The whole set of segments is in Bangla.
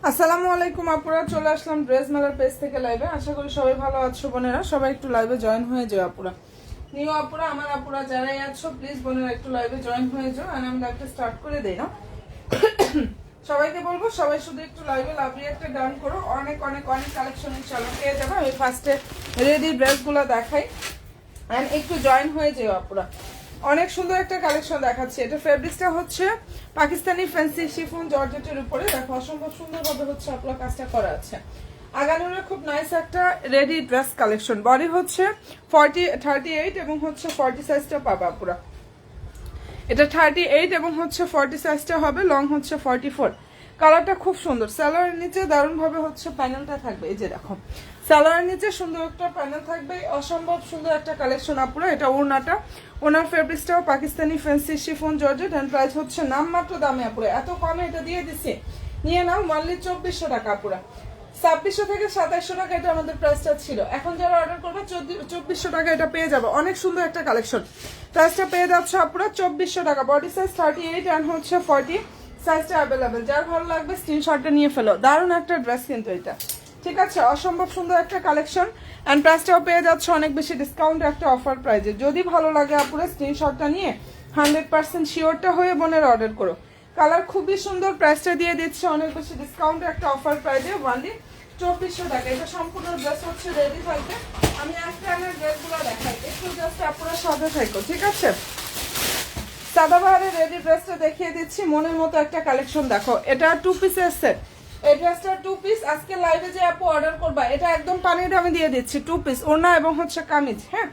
আসসালামু আলাইকুম আপুরা, চলে আসলাম ড্রেস মেলার পেজ থেকে লাইভে। আশা করি সবাই ভালো আছো বোনেরা, সবাই একটু লাইভে জয়েন হয়ে যাও আপুরা। নিউ আপুরা, আমার আপুরা যারাই আছো প্লিজ বোনেরা একটু লাইভে জয়েন হয়ে যাও। আর আমি লাইভটা স্টার্ট করে দেই না, সবাইকে বলবো সবাই শুধু একটু লাইভে লাভলি একটা ডান করো। অনেক অনেক অনেক কালেকশন ইনশাআল্লাহ পেয়ে যাবে। আমি ফার্স্টে রেডি ড্রেসগুলো দেখাই এন্ড একটু জয়েন হয়ে যাও আপুরা। অনেক সুন্দর একটা কালেকশন দেখাচ্ছি। এটা ফেব্রিক্সটা হচ্ছে পাকিস্তানি ফ্যান্সি শিফন জর্জেটের উপরে। দেখো অসম্ভব সুন্দরভাবে হচ্ছে আপনার কাজটা করা আছে। আগানোর খুব নাইস একটা রেডি ড্রেস কালেকশন। বডি হচ্ছে 38 এবং হচ্ছে 40 সাইজটা পাবা পুরো। এটা 38 এবং হচ্ছে 40 সাইজটা হবে। লং হচ্ছে 44। কালারটা খুব সুন্দর। সালোয়ারের নিচে দারুণভাবে হচ্ছে প্যানেলটা থাকবে। এই যে দেখো সালোয়ারের নিচে সুন্দর একটা প্যানেল থাকবে। অসম্ভব সুন্দর একটা কালেকশন আপুরা। এটা ওড়নাটা, ওনার ফেব্রিক্সটাও Pakistani fancy chiffon georgette and price হচ্ছে নামমাত্র দামে আপুরা। এত কমে এটা দিয়ে দিছি, নিয়ে নাও। মানলি 2400 টাকা আপুরা। 2600 থেকে 2700 টাকা এটা আমাদের প্রাইসটা ছিল। এখন যারা অর্ডার করবে 2400 টাকা এটা পেয়ে যাবে। অনেক সুন্দর একটা কালেকশন। প্রাইসটা পেয়ে যাচ্ছে আপুরা 2400 টাকা। বডি সাইজ 38 এন্ড হচ্ছে 40 সাইজটা অ্যাভেলেবেল। যার ভালো লাগবে স্ক্রিনশটটা নিয়ে ফেলো। দারুণ একটা ড্রেস কিন্তু এটা, ঠিক আছে। অসম্ভব সুন্দর একটা কালেকশন এন্ড প্রাইসটাও পেয়ে যাচ্ছে অনেক বেশি ডিসকাউন্ট একটা অফার প্রাইজে। যদি ভালো লাগে আপুরা স্ক্রিনশটটা নিয়ে 100% শিওরটা হয়ে বোনের অর্ডার করো। কালার খুবই সুন্দর। প্রাইসটা দিয়ে দিচ্ছে অনেক বেশি ডিসকাউন্ট একটা অফার প্রাইজে। ওয়ানলি 2400 টাকা। এটা সম্পূর্ণ ড্রেস হচ্ছে রেডি থাকবে। আমি একটা আমার ড্রেসগুলো দেখাই, একটু জাস্ট আপুরা সাথে থাকো, ঠিক আছে। সাদাবাহারের রেডি ড্রেসটা দেখিয়ে দিচ্ছি। মনের মতো একটা কালেকশন দেখো। এটা 2 পিসের সেট। এই ড্রেসটা 2 পিস। আজকে লাইভে যে আপু অর্ডার করবা এটা একদম পানির দামে দিয়ে দিচ্ছি। 2 পিস ওড়না এবং হচ্ছে কামিজ। হ্যাঁ,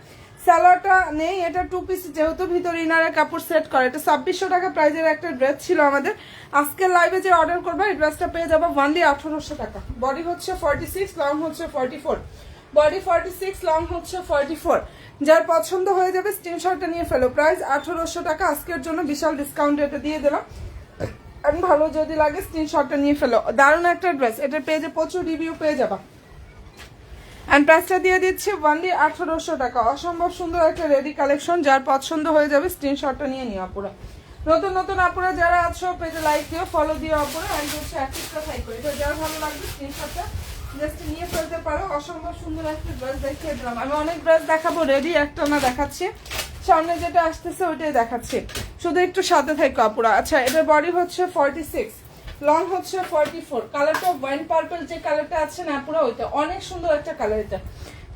সালোয়ারটা নেই। এটা 2 পিস যেহেতু ভিতরে ইনারের কাপড় সেট করে। এটা 2600 টাকা প্রাইজের একটা ড্রেস ছিল আমাদের। আজকে লাইভে যে অর্ডার করবা এই ড্রেসটা পেয়ে যাবো ওয়ানলি 1800 টাকা। বডি হচ্ছে 46, লং হচ্ছে 44। বডি 46, লং হচ্ছে 44। যার পছন্দ হয়ে যাবে স্ক্রিনশটটা নিয়ে ফেলো। প্রাইস 1800 টাকা। আজকের জন্য বিশাল ডিসকাউন্ট এটা দিয়ে দিলাম। আমি ভালো যদি লাগে স্ক্রিনশটটা নিয়ে ফেলো। দারুণ একটা ড্রেস। এটার পেজে প্রচুর রিভিউ পেয়ে যাবা। এন্ড প্রাইসটা দিয়ে দিচ্ছি ওয়ানলি 1800 টাকা। অসম্ভব সুন্দর একটা রেডি কালেকশন। যার পছন্দ হয়ে যাবে স্ক্রিনশটটা নিয়ে নিও আপুরা। নতুন নতুন আপুরা যারা আছো পেজে লাইক দিও, ফলো দিও আপুরা। এন্ড হচ্ছে অ্যাক্টিভটা থাকো। এটা যার ভালো লাগবে স্ক্রিনশটটা জাস্ট নিয়ে ফেলতে পারো। অসম্ভব সুন্দর একটা ড্রেস দেখিয়ে দিলাম। আমি অনেক ড্রেস দেখাবো রেডি, একটা না দেখাচ্ছি, সামনে যেটা আসতেছে ওইটাই দেখাচ্ছি। শুধু একটু সাথে থাকো আপুরা। আচ্ছা, এটার বডি হচ্ছে 46, লং হচ্ছে 44। কালারটা ওয়াইন পার্পল যে কালারটা আছে না পুরো ওইটা অনেক সুন্দর একটা কালার এটা,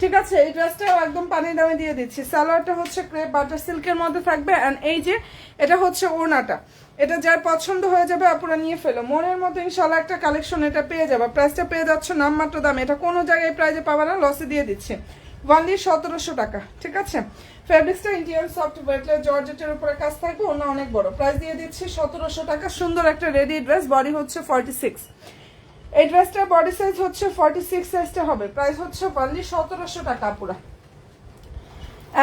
ঠিক আছে। এই ড্রেসটাও একদম পানির দামে দিয়ে দিচ্ছি। সালোয়ারটা হচ্ছে ক্রেপ বাটার সিল্কের মধ্যে থাকবে এন্ড এই যে এটা হচ্ছে ওড়নাটা। এটা যার পছন্দ হয়ে যাবে আপুরা নিয়ে ফেলো। মনের মতো ইনশাআল্লাহ একটা কালেকশন এটা পেয়ে যাবে। প্রাইসটা পেয়ে যাচ্ছে নামমাত্র দাম। এটা কোনো জায়গায় প্রাইজে পাবে না, লসে দিয়ে দিচ্ছে। ওয়ানলি 1700 টাকা, ঠিক আছে। ফেব্রিক্সটা ইন্ডিয়ান সফট ওয়েটলেস জর্জেটের উপরে কাজ থাকবে। ওনা অনেক বড়। প্রাইস দিয়ে দিচ্ছি 1700 টাকা। সুন্দর একটা রেডি ড্রেস। বডি হচ্ছে 46। এই ড্রেসটার বডি সাইজ হচ্ছে 46 সাইজটা হবে। প্রাইস হচ্ছে অনলি 1700 টাকা পুরা।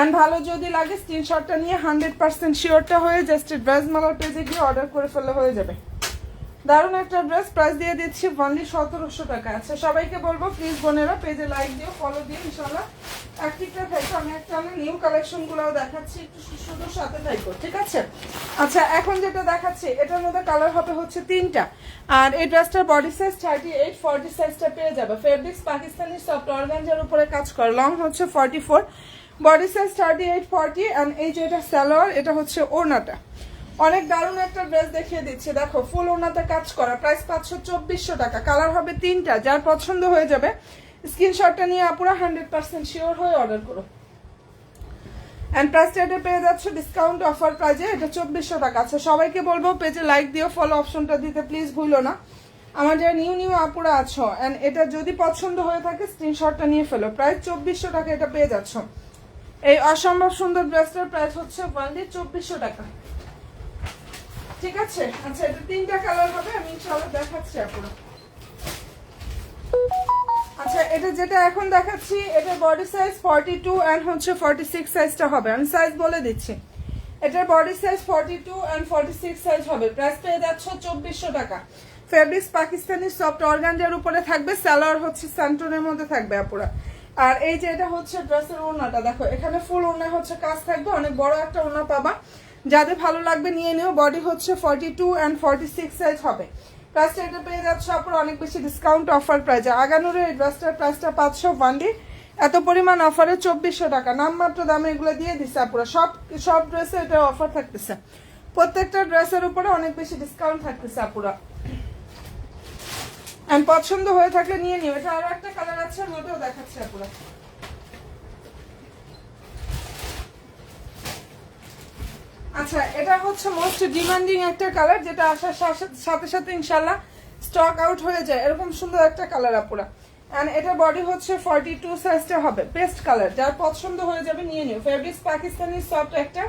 এন্ড ভালো যদি লাগে স্ক্রিনশটটা নিয়ে 100% শিওরটা হয়ে জাস্ট ড্রেস মালার পেজে গিয়ে অর্ডার করে ফেললে হয়ে যাবে। দারুণ একটা ড্রেস। প্রাইস দিয়ে দিচ্ছি অনলি 1700 টাকা। আচ্ছা, সবাইকে বলবো প্লিজ বোনেরা পেজে লাইক দিও, ফলো দিও ইনশাআল্লাহ। অ্যাক্টিভটা থাকো। আমি একটা নিউ কালেকশন গুলোও দেখাচ্ছি, একটু শুধু সাথে থাকো, ঠিক আছে। আচ্ছা, এখন যেটা দেখাচ্ছি এটার মধ্যে কালার হবে হচ্ছে 3টা। আর এই ড্রেসটার বডি সাইজ 38, 40 সাইজটা পেয়ে যাবে। ফেব্রিক্স পাকিস্তানি সফট অর্গানজার উপরে কাজ করে। লং হচ্ছে 44, বডি সাইজ 38, 40 এন্ড এই যে এটা সালোয়ার, এটা হচ্ছে ওড়নাটা। অনেক দারুণ একটা ড্রেস দেখিয়ে দিচ্ছি। দেখো ফুল ওড়নাতে কাজ করা। প্রাইস পাচ্ছ 2400 টাকা। কালার হবে 3টা। যার পছন্দ হয়ে যাবে স্ক্রিনশটটা নিয়ে আপুরা 100% শিওর হয়ে অর্ডার করো। এন্ড প্রাইসটা এটা পেয়ে যাচ্ছে ডিসকাউন্ট অফার প্রাইজে। এটা 2400 টাকা। আচ্ছা, সবাইকে বলবো পেজে লাইক দিও, ফলো অপশনটা দিতে প্লিজ ভুলো না। আমার যারা নিউ নিউ আপুরা আছো এন্ড এটা যদি পছন্দ হয়ে থাকে স্ক্রিনশটটা নিয়ে ফেলো। প্রাইস 2400 টাকা এটা পেয়ে যাচ্ছ। এই অসম্ভব সুন্দর ড্রেসটার প্রাইস হচ্ছে অনলি 2400 টাকা, ঠিক আছে। আচ্ছা, এটা 3টা কালার হবে। আমি ইনশাআল্লাহ দেখাচ্ছি আপুরা। আচ্ছা, এটা যেটা এখন দেখাচ্ছি এটা বডি সাইজ 42 এন্ড হচ্ছে 46 সাইজটা হবে। আমি সাইজ বলে দিচ্ছি। এটার বডি সাইজ 42 এন্ড 46 সাইজ হবে। প্রাইস পেয়ে যাচ্ছে 2400 টাকা। ফেব্রিক্স পাকিস্তানি সফট অর্গানজার উপরে থাকবে, সালোয়ার হচ্ছে স্যান্টনের মধ্যে থাকবে আপুরা। আর এই যে এটা হচ্ছে ড্রেসের ওড়নাটা, দেখো এখানে ফুল ওড়না হচ্ছে কাজ থাকবে, অনেক বড় একটা ওড়না পাবা, যাদের ভালো লাগবে নিয়ে নিও। বডি হচ্ছে 42 and 46 সাইজ হবে। প্রাইসটা এটা পেয়ে যাচ্ছে আপুরা অনেক বেশি ডিসকাউন্ট অফার প্রাইসে। আগানোর এই ড্রেসটার প্রাইসটা 500 ওয়ানলি, এত পরিমাণ অফারে 2400 টাকা নামমাত্র দামে এগুলো দিয়ে দিচ্ছে আপুরা। সব ড্রেসে এটা অফার থাকতেছে, প্রত্যেকটা ড্রেসের উপরে অনেক বেশি ডিসকাউন্ট থাকতেছে আপুরা। এন্ড পছন্দ হয়ে থাকলে নিয়ে নিও। এটা আরো একটা কালার আছে, আমি ওটাও দেখাচ্ছি আপুরা। আচ্ছা, এটা হচ্ছে মোস্ট ডিমান্ডিং একটা কালার, যেটা আসার সাথে সাথে ইনশাল্লাহ স্টক আউট হয়ে যায়, এরকম সুন্দর একটা কালার আপুরা। এন্ড এটা বডি হচ্ছে 42 সাইজটা হবে, পেস্ট কালার, যার পছন্দ হয়ে যাবে নিয়ে নিও। ফেব্রিক্স পাকিস্তানি সফট একটা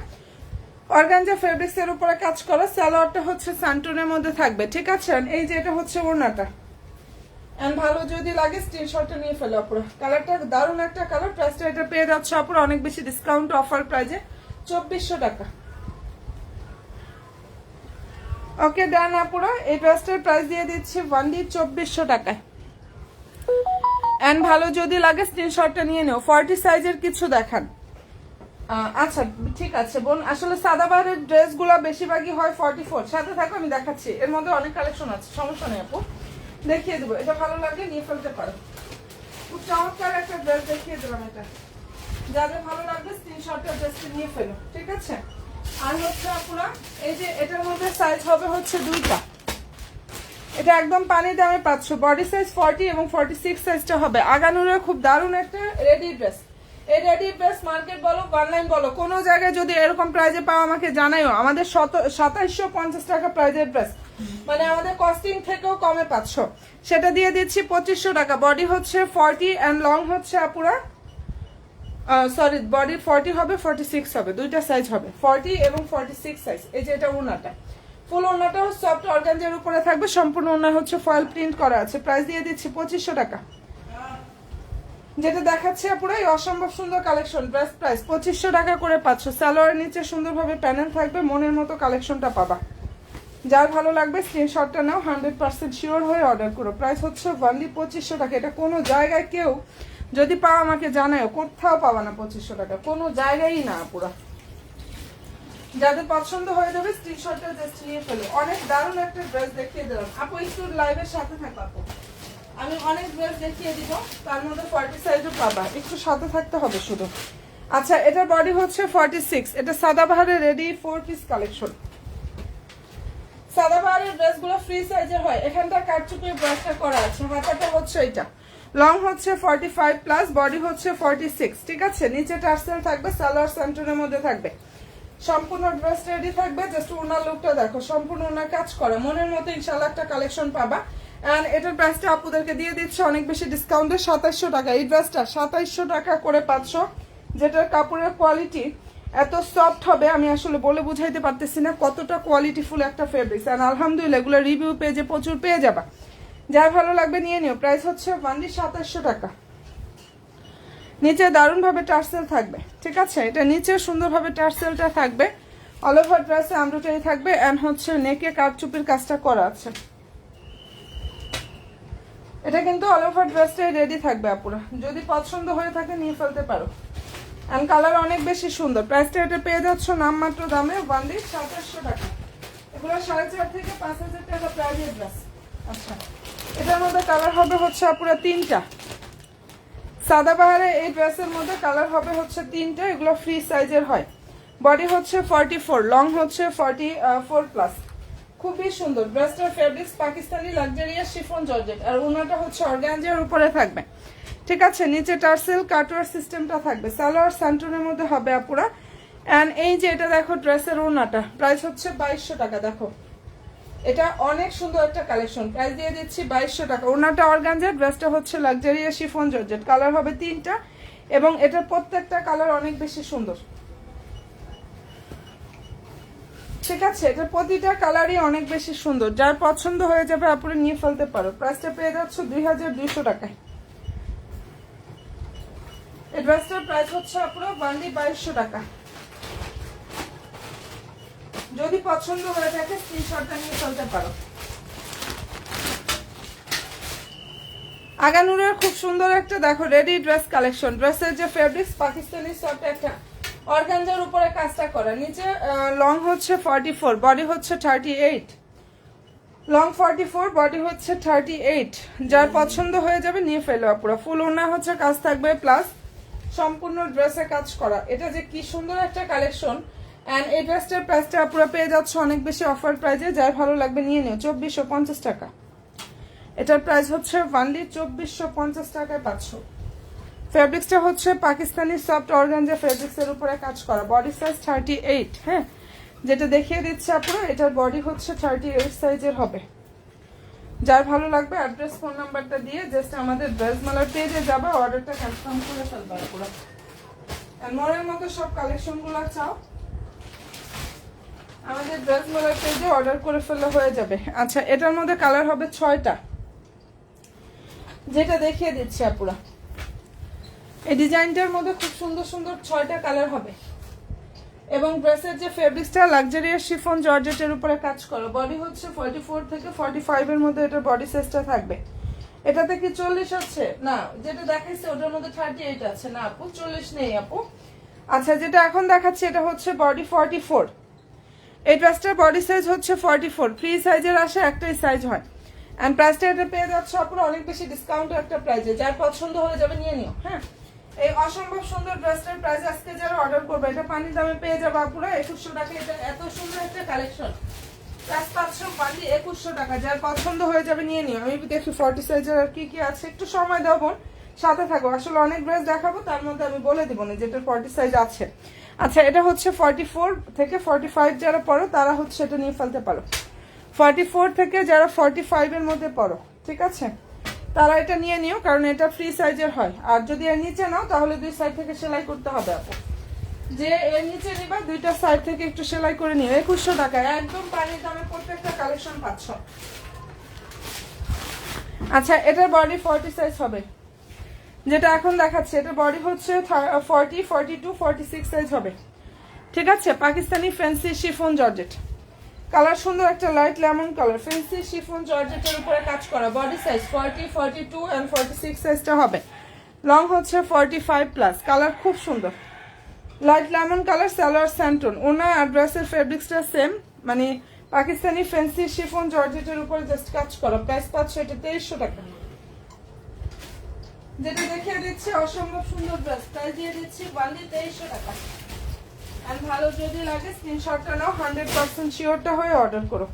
অর্গানজা ফেব্রিক্স এর উপরে কাজ করা, সালোয়ারটা হচ্ছে স্যান্টনের মধ্যে থাকবে, ঠিক আছে। এই যে এটা হচ্ছে ওড়নাটা, এন্ড ভালো যদি লাগে স্ক্রিনশটটা নিয়ে ফেলো আপুরা। কালারটা দারুণ একটা কালার। প্রাইসটা এটা পেয়ে যাচ্ছে আপুরা অনেক বেশি ডিসকাউন্ট অফার প্রাইজে 2400 টাকা। ওকে ডান আপুরা, এই ড্রেসটার প্রাইস দিয়ে দিচ্ছি ওয়ানলি 2400 টাকায়। এন্ড ভালো যদি লাগে স্ক্রিনশটটা নিয়ে নিও। 40 সাইজের কিছু দেখান। আচ্ছা ঠিক আছে বোন, আসলে সাদাবাহারের ড্রেসগুলো বেশিরভাগই হয় 44। সাথে থাকো, আমি দেখাচ্ছি, এর মধ্যে অনেক কালেকশন আছে, সমস্যা নেই আপু, দেখিয়ে দেবো। এটা ভালো লাগলে নিয়ে ফেলতে পারো। খুব চমৎকার একটা ড্রেস দেখিয়ে দিলাম এটা, যাদের ভালো লাগবে স্ক্রিনশটটা ড্রেসটা নিয়ে ফেলো, ঠিক আছে। আর হচ্ছে আপুরা এই যে এটার মধ্যে সাইজ হবে হচ্ছে দুইটা, এটা একদম পানির দামে পাচ্ছ। বডি সাইজ 40 এবং 46 সাইজটা হবে। আগানুরে খুব দারুণ একটা রেডি ড্রেস। এই রেডি ড্রেস মার্কেট বলো অনলাইন বলো কোনো জায়গায় যদি এরকম প্রাইজে পাও আমাকে জানাইও। আমাদের 2750 টাকা প্রাইজের ড্রেস, মানে আমাদের কস্টিং থেকেও কমে পাচ্ছ, সেটা দিয়ে দিচ্ছি 2500 টাকা। বডি হচ্ছে 40 এন্ড লং হচ্ছে আপুরা সরি বডি 40 হবে 46 হবে, দুইটা সাইজ হবে, 40 এবং 46 সাইজ। এই যে এটা ওড়নাটা, ফুল ওড়নাটাও সফট অর্গানজার উপরে থাকবে, সম্পূর্ণ ওড়না হচ্ছে ফয়েল প্রিন্ট করা আছে। প্রাইস দিয়ে দিচ্ছি 2500 টাকা। যেটা দেখাচ্ছি আপুরা এই অসম্ভব সুন্দর কালেকশন, ড্রেস প্রাইস 2500 টাকা করে পাচ্ছ। সালোয়ারের নিচে সুন্দরভাবে প্যানেল থাকবে, মনের মতো কালেকশনটা পাবা। যার ভালো লাগবে স্ক্রিনশটটা নাও, 100% শিওর হয়ে অর্ডার করো। প্রাইস হচ্ছে ওনলি 2500 টাকা। এটা কোনো জায়গায় কেউ যদি পাও আমাকে জানাও, কোথাও পাবা না 2500 টাকা, কোনো জায়গায় না পুরা। যাদের পছন্দ হয়ে যাবে স্ক্রিনশটটা জাস্ট নিয়ে ফেলো। অনেক দারুণ একটা ড্রেস দেখিয়ে দিলাম আপু, একটু লাইভের সাথে থাকো আপু, আমি অনেক ড্রেস দেখিয়ে দিব, তার মধ্যে 40 সাইজও পাবা, একটু সাথে থাকতে হবে শুধু। আচ্ছা, এটার বডি হচ্ছে 46, এটা সাদাবাহারের রেডি 4 পিস কালেকশন। সাদাবাহারের ড্রেসগুলো ফ্রি সাইজের হয়, এখানটা কাটচুপির ব্রাশটা করা আছে, হাতাটা হচ্ছে এটা, লং হচ্ছে 45 প্লাস, বডি হচ্ছে 46, ঠিক আছে। নিচে টার্সেল থাকবে, সালোয়ার সেন্টারের মধ্যে থাকবে, সম্পূর্ণ ড্রেস রেডি থাকবে। জাস্ট ওনার লুকটা দেখো, সম্পূর্ণ ওনার কাজ করা, মনের মতো ইনশাআল্লাহ একটা কালেকশন পাবা। এন্ড এটার প্রাইসটা আপুদেরকে দিয়ে দিচ্ছে অনেক বেশি ডিসকাউন্টে 2700 টাকা। এই ড্রেসটা 2700 টাকা করে পাচ্ছ, যেটার কাপড়ের কোয়ালিটি এত সফট হবে আমি আসলে বলে বুঝাইতে পারতেছি না কতটা কোয়ালিটিফুল একটা ফেব্রিক্স। আর আলহামদুলিল্লাহ এগুলো রিভিউ পেজে প্রচুর পেয়ে যাবা, যার ভালো লাগবে নিয়ে নিও। প্রাইস হচ্ছে অনলি 2700 টাকা। নিচে দারুণভাবে টার্সেল থাকবে, ঠিক আছে, এটা নিচে সুন্দরভাবে টার্সেলটা থাকবে, অল ওভার ড্রেসে এমব্রয়ডারি থাকবে, এন্ড হচ্ছে নেকে কারচুপির কাজটা করা আছে। এটা কিন্তু অল ওভার ড্রেসটাই রেডি থাকবে আপুরা, যদি পছন্দ হয়ে থাকে নিয়ে ফেলতে পারো। এন্ড কালার অনেক বেশি সুন্দর। প্রাইসটা এটা পেয়ে যাচ্ছ নামমাত্র দামে অনলি 2700 টাকা। এগুলো 4500 থেকে 5000 টাকা প্রাইজের ড্রেস। আচ্ছা, এটার মধ্যে কালার হবে হচ্ছে আপুরা 3টা। সাদাবাহারে এই ড্রেসের মধ্যে কালার হবে হচ্ছে 3টা, এগুলো ফ্রি সাইজের হয়। বডি হচ্ছে 44, লং হচ্ছে 44 প্লাস। খুবই সুন্দর ড্রেসটার fabrics Pakistani luxurious chiffon georgette, আর ওনাটা হচ্ছে অর্গানজার উপরে থাকবে, ঠিক আছে। নিচে টার্সেল কাটওয়ার সিস্টেমটা থাকবে, সালোয়ার স্যান্টনের মধ্যে হবে আপুরা। এন্ড এই যে এটা দেখো ড্রেসের ওনাটা, প্রাইস হচ্ছে 2200 টাকা। দেখো এটা অনেক সুন্দর একটা কালেকশন, প্রাইস দিয়ে দিচ্ছি 2200 টাকা। ওনাটা অর্গানজা, ড্রেসটা হচ্ছে লাক্সারিয়াস শিফন জর্জেট, কালার হবে 3টা, এবং এটার প্রত্যেকটা কালার অনেক বেশি সুন্দর, ঠিক আছে। এটার প্রতিটা কালারই অনেক বেশি সুন্দর, যার পছন্দ হয়ে যাবে আপনি নিয়ে ফেলতে পারো। প্রাইসটা পেয়ে যাচ্ছ 2200 টাকায়। এই ড্রেসটার প্রাইস হচ্ছে আপুরা অনলি 2200 টাকা। যদি পছন্দ হয়ে থাকে স্ক্রিনশটটা নিয়ে ফেলতে পারো। আগানুরের খুব সুন্দর একটা দেখো রেডি ড্রেস কালেকশন। ড্রেসের যে ফেব্রিক্স পাকিস্তানি সফট একটা অর্গানজার উপরে কাজটা করা, নিচে লং হচ্ছে 44, বডি হচ্ছে 38, লং 44, বডি হচ্ছে 38। যার পছন্দ হয়ে যাবে নিয়ে ফেলো পুরো। ফুল ওড়না হচ্ছে কাজ থাকবে প্লাস সম্পূর্ণ ড্রেসে কাজ করা। এটা যে কি সুন্দর একটা কালেকশন। অ্যান্ড এই ড্রেসটার প্রাইসটা পুরো পেয়ে যাচ্ছে অনেক বেশি অফার প্রাইজে, যার ভালো লাগবে নিয়ে নিও। 2450 টাকা এটার প্রাইস হচ্ছে, অনলি 2450 টাকায় পাচ্ছ। ফেব্রিক্সটা হচ্ছে পাকিস্তানি সফট অর্গানজা ফেব্রিক্সের উপরে কাজ করা, বডি সাইজ 38। হ্যাঁ, যেটা দেখিয়ে দিচ্ছে আপনারা, এটার বডি হচ্ছে 38 সাইজের হবে। যার ভালো লাগবে অ্যাড্রেস ফোন নাম্বারটা দিয়ে জাস্ট আমাদের ড্রেসমালার পেজে যাবে, অর্ডারটা কনফার্ম করে ফেলবে পুরো। আর মনের মতো সব কালেকশনগুলো চাও আমাদের ড্রেসমালার পেজে অর্ডার করে ফেললে হয়ে যাবে। আচ্ছা, এটার মধ্যে কালার হবে 6টা, যেটা দেখিয়ে দিচ্ছি আপুরা। এই ডিজাইনটার মধ্যে খুব সুন্দর সুন্দর 6টা কালার হবে। এবং ড্রেসের যে ফেব্রিক্সটা লাক্সারিয়াস শিফন জর্জেটের উপরে কাজ করো, বডি হচ্ছে 44 থেকে 45 এর মধ্যে এটা বডি সাইজটা থাকবে। এটাতে কি 40 আছে? না, যেটা দেখাইছে ওটার মধ্যে 38 আছে। না আপু, 40 নেই আপু। আচ্ছা, যেটা এখন দেখাচ্ছি এটা হচ্ছে বডি 44। এই ড্রেসটার বডি সাইজ হচ্ছে 44, ফ্রি সাইজের আসে, একটাই সাইজ হয়। অ্যান্ড প্রাইসটা এটা পেয়ে যাচ্ছে আপুরা অনেক বেশি ডিসকাউন্ট একটা প্রাইজে, যার পছন্দ হয়ে যাবে নিয়ে নিও। হ্যাঁ, এই অসম্ভব সুন্দর ড্রেসটার প্রাইস আজকে যারা অর্ডার করবে এটা পানির দামে পেয়ে যাবে আপুরা 2100 টাকা। এটা এত সুন্দর একটা কালেকশন, প্রাইস পাচ্ছ পানি 2100 টাকা। যার পছন্দ হয়ে যাবে নিয়ে নিও। আমি দেখি 40 সাইজের আর কি কি আছে, একটু সময় দাও বোন, সাথে থাকো। আসলে অনেক ড্রেস দেখাবো, তার মধ্যে আমি বলে দিব না যেটা 40 সাইজ আছে। আচ্ছা, এটা হচ্ছে 44 থেকে 45 যারা পড়ো তারা হচ্ছে এটা নিয়ে ফেলতে পারো। 44 থেকে যারা 45 এর মধ্যে পড়ো, ঠিক আছে, তারা এটা নিয়ে নিও, কারণ এটা ফ্রি সাইজের হয়। আর যদি এর নিচে নাও তাহলে দুই সাইড থেকে সেলাই করতে হবে আপু। যে এর নিচে নিবা দুইটা সাইড থেকে একটু সেলাই করে নিও। 2100 টাকায় একদম পানির দামে প্রত্যেকটা কালেকশন পাচ্ছ। আচ্ছা, এটার বডি 40 সাইজ হবে, যেটা এখন দেখাচ্ছে এটা বডি হচ্ছে 40, 42, 46 সাইজ হবে। ঠিক আছে, Pakistani fancy chiffon georgette colour, সুন্দর একটা light lemon colour, fancy chiffon জর্জেটের উপরে কাজ করা, বডি সাইজ 40, 42 এন্ড 46 সাইজটা হবে। লং হচ্ছে 45 প্লাস, কালার খুব সুন্দর লাইট লেমন কালার, সালোয়ার স্যান্টন। ওনার অ্যাড্রেসের ফেব্রিক্সটা সেম, মানে পাকিস্তানি ফ্যান্সি শিফন জর্জেটের উপরে জাস্ট কাজ করা। প্রাইস পাচ্ছ এটা 2300 টাকা। যেটা দেখিয়ে দিচ্ছি অসম্ভব সুন্দর ড্রেস, প্রাইস দিয়ে দিচ্ছি অনলি 2300 টাকা। আর ভালো যদি লাগে স্ক্রিনশটটা নাও, 100% শিওরটা হয়ে অর্ডার করো।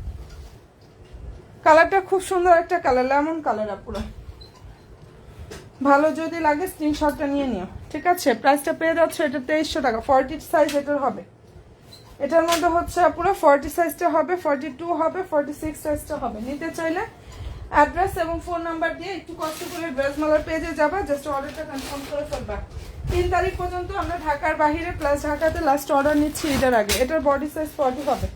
কালারটা খুব সুন্দর একটা কালার, লেমন কালার আপুরা। ভালো যদি লাগে স্ক্রিনশটটা নিয়ে নিও, ঠিক আছে। প্রাইসটা পেয়ে যাচ্ছে এটা 2300 টাকা। 40 সাইজ এটার হবে। এটার মধ্যে হচ্ছে আপুরা 40 সাইজটা হবে, 42 হবে, 46 সাইজটা হবে। নিতে চাইলে অ্যাড্রেস এবং ফোন নাম্বার দিয়ে একটু কষ্ট করে ড্রেসমালার পেজে যাবা, জাস্ট অর্ডারটা কনফার্ম করে ফেলবা। 3 তারিখ পর্যন্ত আমরা ঢাকার বাহিরে প্লাস ঢাকাতে লাস্ট অর্ডার নিচ্ছি ঈদের আগে। এটার বডি সাইজ 40 হবে,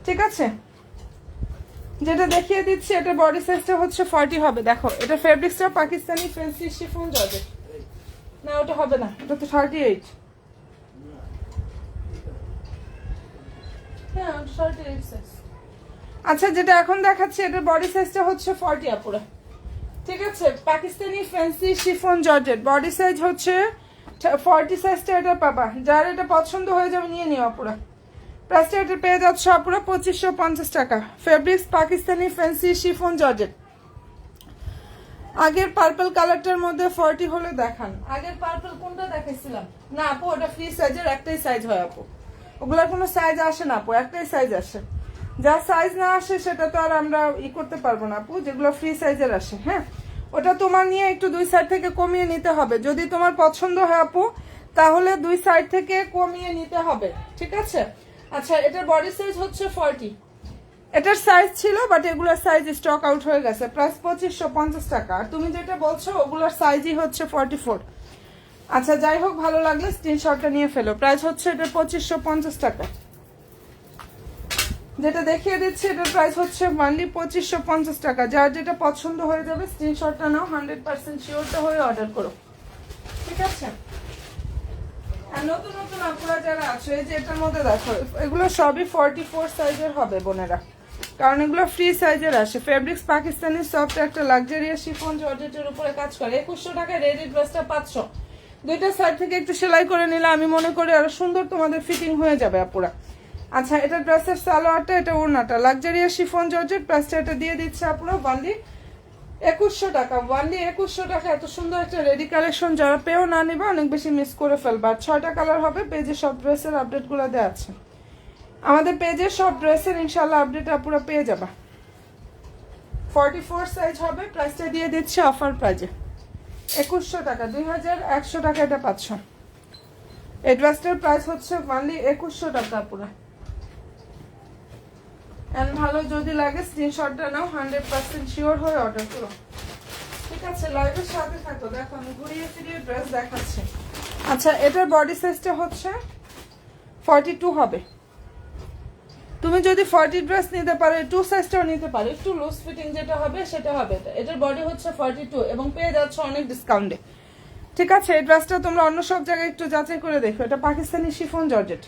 ঠিক আছে। যেটা দেখিয়ে দিচ্ছি এটা বডি সাইজটা হচ্ছে 40 হবে। দেখো এটা ফেব্রিক্সটা পাকিস্তানি ফ্যান্সি শিফন জর্জেট। না ওটা হবে না, এটা তো 38। হ্যাঁ, 38 সাইজ। আচ্ছা, যেটা এখন দেখাচ্ছি এটার বডি সাইজটা হচ্ছে 40 আপুরা, ঠিক আছে। Pakistani fancy chiffon georgette, body size হচ্ছে 40 সাইজটা এটা পাবা। যার এটা পছন্দ হয়ে যাবে নিয়ে নিও আপুরা। প্রাইসটা এটা পেয়ে যাচ্ছে আপুরা 2550 টাকা। Fabrics Pakistani fancy chiffon georgette. আগের পার্পল কালারটার মধ্যে 40 হলে দেখান। আগের পার্পল কোনটা দেখাইছিলাম? না আপু, ওটা ফ্রি সাইজের, একটাই সাইজ হয় আপু। ওগুলার কোনো সাইজ আসে না আপু, একটাই সাইজ আসে। যা সাইজ না আসে সেটা তো আর আমরা করতে পারবো না আপু, যেগুলো ফ্রি সাইজের আসে। হ্যাঁ, ওটা তোমার নিয়ে একটু দুই সাইড থেকে কমিয়ে নিতে হবে। যদি তোমার পছন্দ হয় আপু তাহলে দুই সাইড থেকে কমিয়ে নিতে হবে, ঠিক আছে। আচ্ছা, এটার বডি সাইজ হচ্ছে 40। এটার সাইজ ছিল বাট এগুলোর সাইজ স্টক আউট হয়ে গেছে। প্রাইস 2550 টাকা। আর তুমি যেটা বলছো ওগুলোর সাইজই হচ্ছে 44। আচ্ছা, যাই হোক, ভালো লাগলে স্ক্রিনশটটা নিয়ে ফেলো। প্রাইস হচ্ছে এটার 2550 টাকা। যেটা দেখিয়ে দিচ্ছি এটার প্রাইস হচ্ছে অনলি 2550 টাকা। যার যেটা পছন্দ হয়ে যাবে স্ক্রিনশটটা নাও, 100% শিওরটা হয়ে অর্ডার করো, ঠিক আছে। আর নতুন নতুন আপনারা যারা আছে, এই যে এটার মধ্যে দেখো, এগুলো সবই 44 সাইজের হবে বোনেরা। কারণ এগুলো ফ্রি সাইজের আসে। ফেব্রিক্স পাকিস্তানি সফট একটা লাক্সারিয়াস শিফন জর্জেটের উপরে কাজ করে। 2100 টাকায় রেডি ড্রেসটা 500। দুইটা সাইড থেকে একটু সেলাই করে নিলে আমি মনে করি আরো সুন্দর তোমাদের ফিটিং হয়ে যাবে আপুরা। আচ্ছা, এটা ড্রেসের সালোয়ারটা, এটা ওড়নাটা লাক্সারিয়াস শিফন জর্জেট। প্রাইসটা এটা দিয়ে দিচ্ছে আপুরা ওয়ানলি 2100 টাকা। ওয়ানলি 2100 টাকা। এত সুন্দর একটা রেডি কালেকশন যারা পেও না নিবা অনেক বেশি মিস করে ফেলবা। আর 6টা কালার হবে। পেজে সব ড্রেসের আপডেটগুলো দেওয়া আছে। আমাদের পেজে সব ড্রেসের ইনশাআল্লাহ আপডেট আপুরা পেয়ে যাবা। 44 সাইজ হবে। প্রাইসটা দিয়ে দিচ্ছে অফার প্রাইজে 2100 টাকা। 2100 টাকা এটা 500। এই ড্রেসটার প্রাইস হচ্ছে অনলি 2100 টাকা পুরো। এন্ড ভালো যদি লাগে স্ক্রিনশটটা নাও, 100% শিওর হয়ে অর্ডার করো। ঠিক আছে, লাইভের সাথে থাকো। দেখো আমি ঘুরিয়ে ফিরিয়ে ড্রেস দেখাচ্ছি। আচ্ছা, এটার বডি সাইজটা হচ্ছে 42 হবে। তুমি যদি 40 ড্রেস নিতে পারো 2 সাইজটাও নিতে পারো। একটু লুজ ফিটিং যেটা হবে সেটা হবে। এটার বডি হচ্ছে 42 এবং পেয়ে যাচ্ছ অনেক ডিসকাউন্টে। ঠিক আছে, এই ড্রেসটা তোমরা অন্য সব জায়গায় একটু যাচাই করে দেখো। এটা পাকিস্তানি শিফন জর্জেট,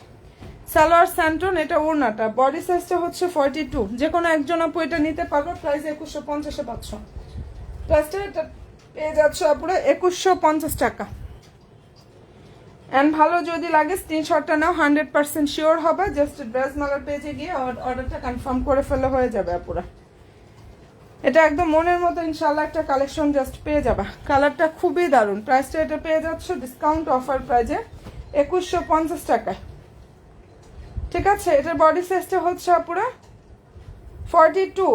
সালোয়ার স্যান্টন, এটা ওড়নাটা। বডি সাইজটা হচ্ছে 42। যে কোনো একজন আপু এটা নিতে পারবে। প্রাইস 2150 পাচ্ছ। প্রাইসটা এটা পেয়ে যাচ্ছ আপুরা 2150 টাকা। এন্ড ভালো যদি লাগে স্ক্রিনশটটা নাও, 100% শিওর হবে। জাস্ট ড্রেস মালার পেজে গিয়ে অর্ডারটা কনফার্ম করে ফেলে হয়ে যাবে আপুরা। এটা একদম মনের মতো ইনশাআল্লাহ একটা কালেকশন জাস্ট পেয়ে যাবা। কালারটা খুবই দারুণ। প্রাইসটা এটা পেয়ে যাচ্ছ ডিসকাউন্ট অফার প্রাইজে 2150 টাকায়। ঠিক আছে, এটার বডি সাইজটা হচ্ছে আপুরা 42।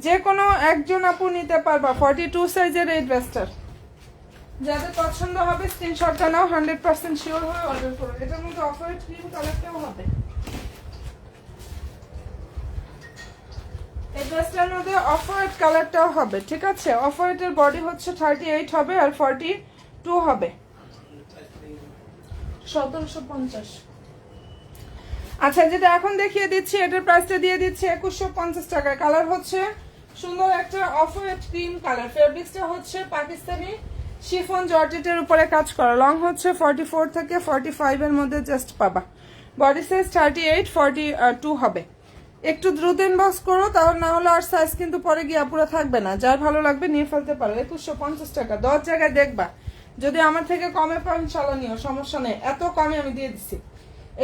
যে কোনো একজন আপু নিতে পারবা 42 সাইজের এই ড্রেসটার। যাদের পছন্দ হবে স্ক্রিনশটটা নাও, 100% শিওর হয়ে অর্ডার করো। এটার মধ্যে অফার ক্রিম কালারটাও হবে। এই ড্রেসটার মধ্যে অফার কালারটাও হবে। ঠিক আছে, অফার এর বডি হচ্ছে 38 হবে আর 42 হবে 1750। আচ্ছা, যেটা এখন দেখিয়ে দিচ্ছি এটার প্রাইসটা দিয়ে দিচ্ছি 2150 টাকায়। কালার হচ্ছে সুন্দর একটা অফার ক্রিম কালার। ফেব্রিক্সটা হচ্ছে পাকিস্তানি শিফন জর্জেটের উপরে কাজ করা। লং হচ্ছে 44 থেকে 45 এর মধ্যে জাস্ট পাবা। বডি সাইজ 38 42 হবে। একটু দ্রুত ইনবক্স করো, তাহলে না হলে আর সাইজ কিন্তু পরে গিয়ে পুরো থাকবে না। যার ভালো লাগবে নিয়ে ফেলতে পারো। 2150 টাকা। 10 জায়গায় দেখবা, যদি আমার থেকে কমে পাও ইনশাআল্লাহ নিও, সমস্যা নেই। এত কমে আমি দিয়ে দিচ্ছি।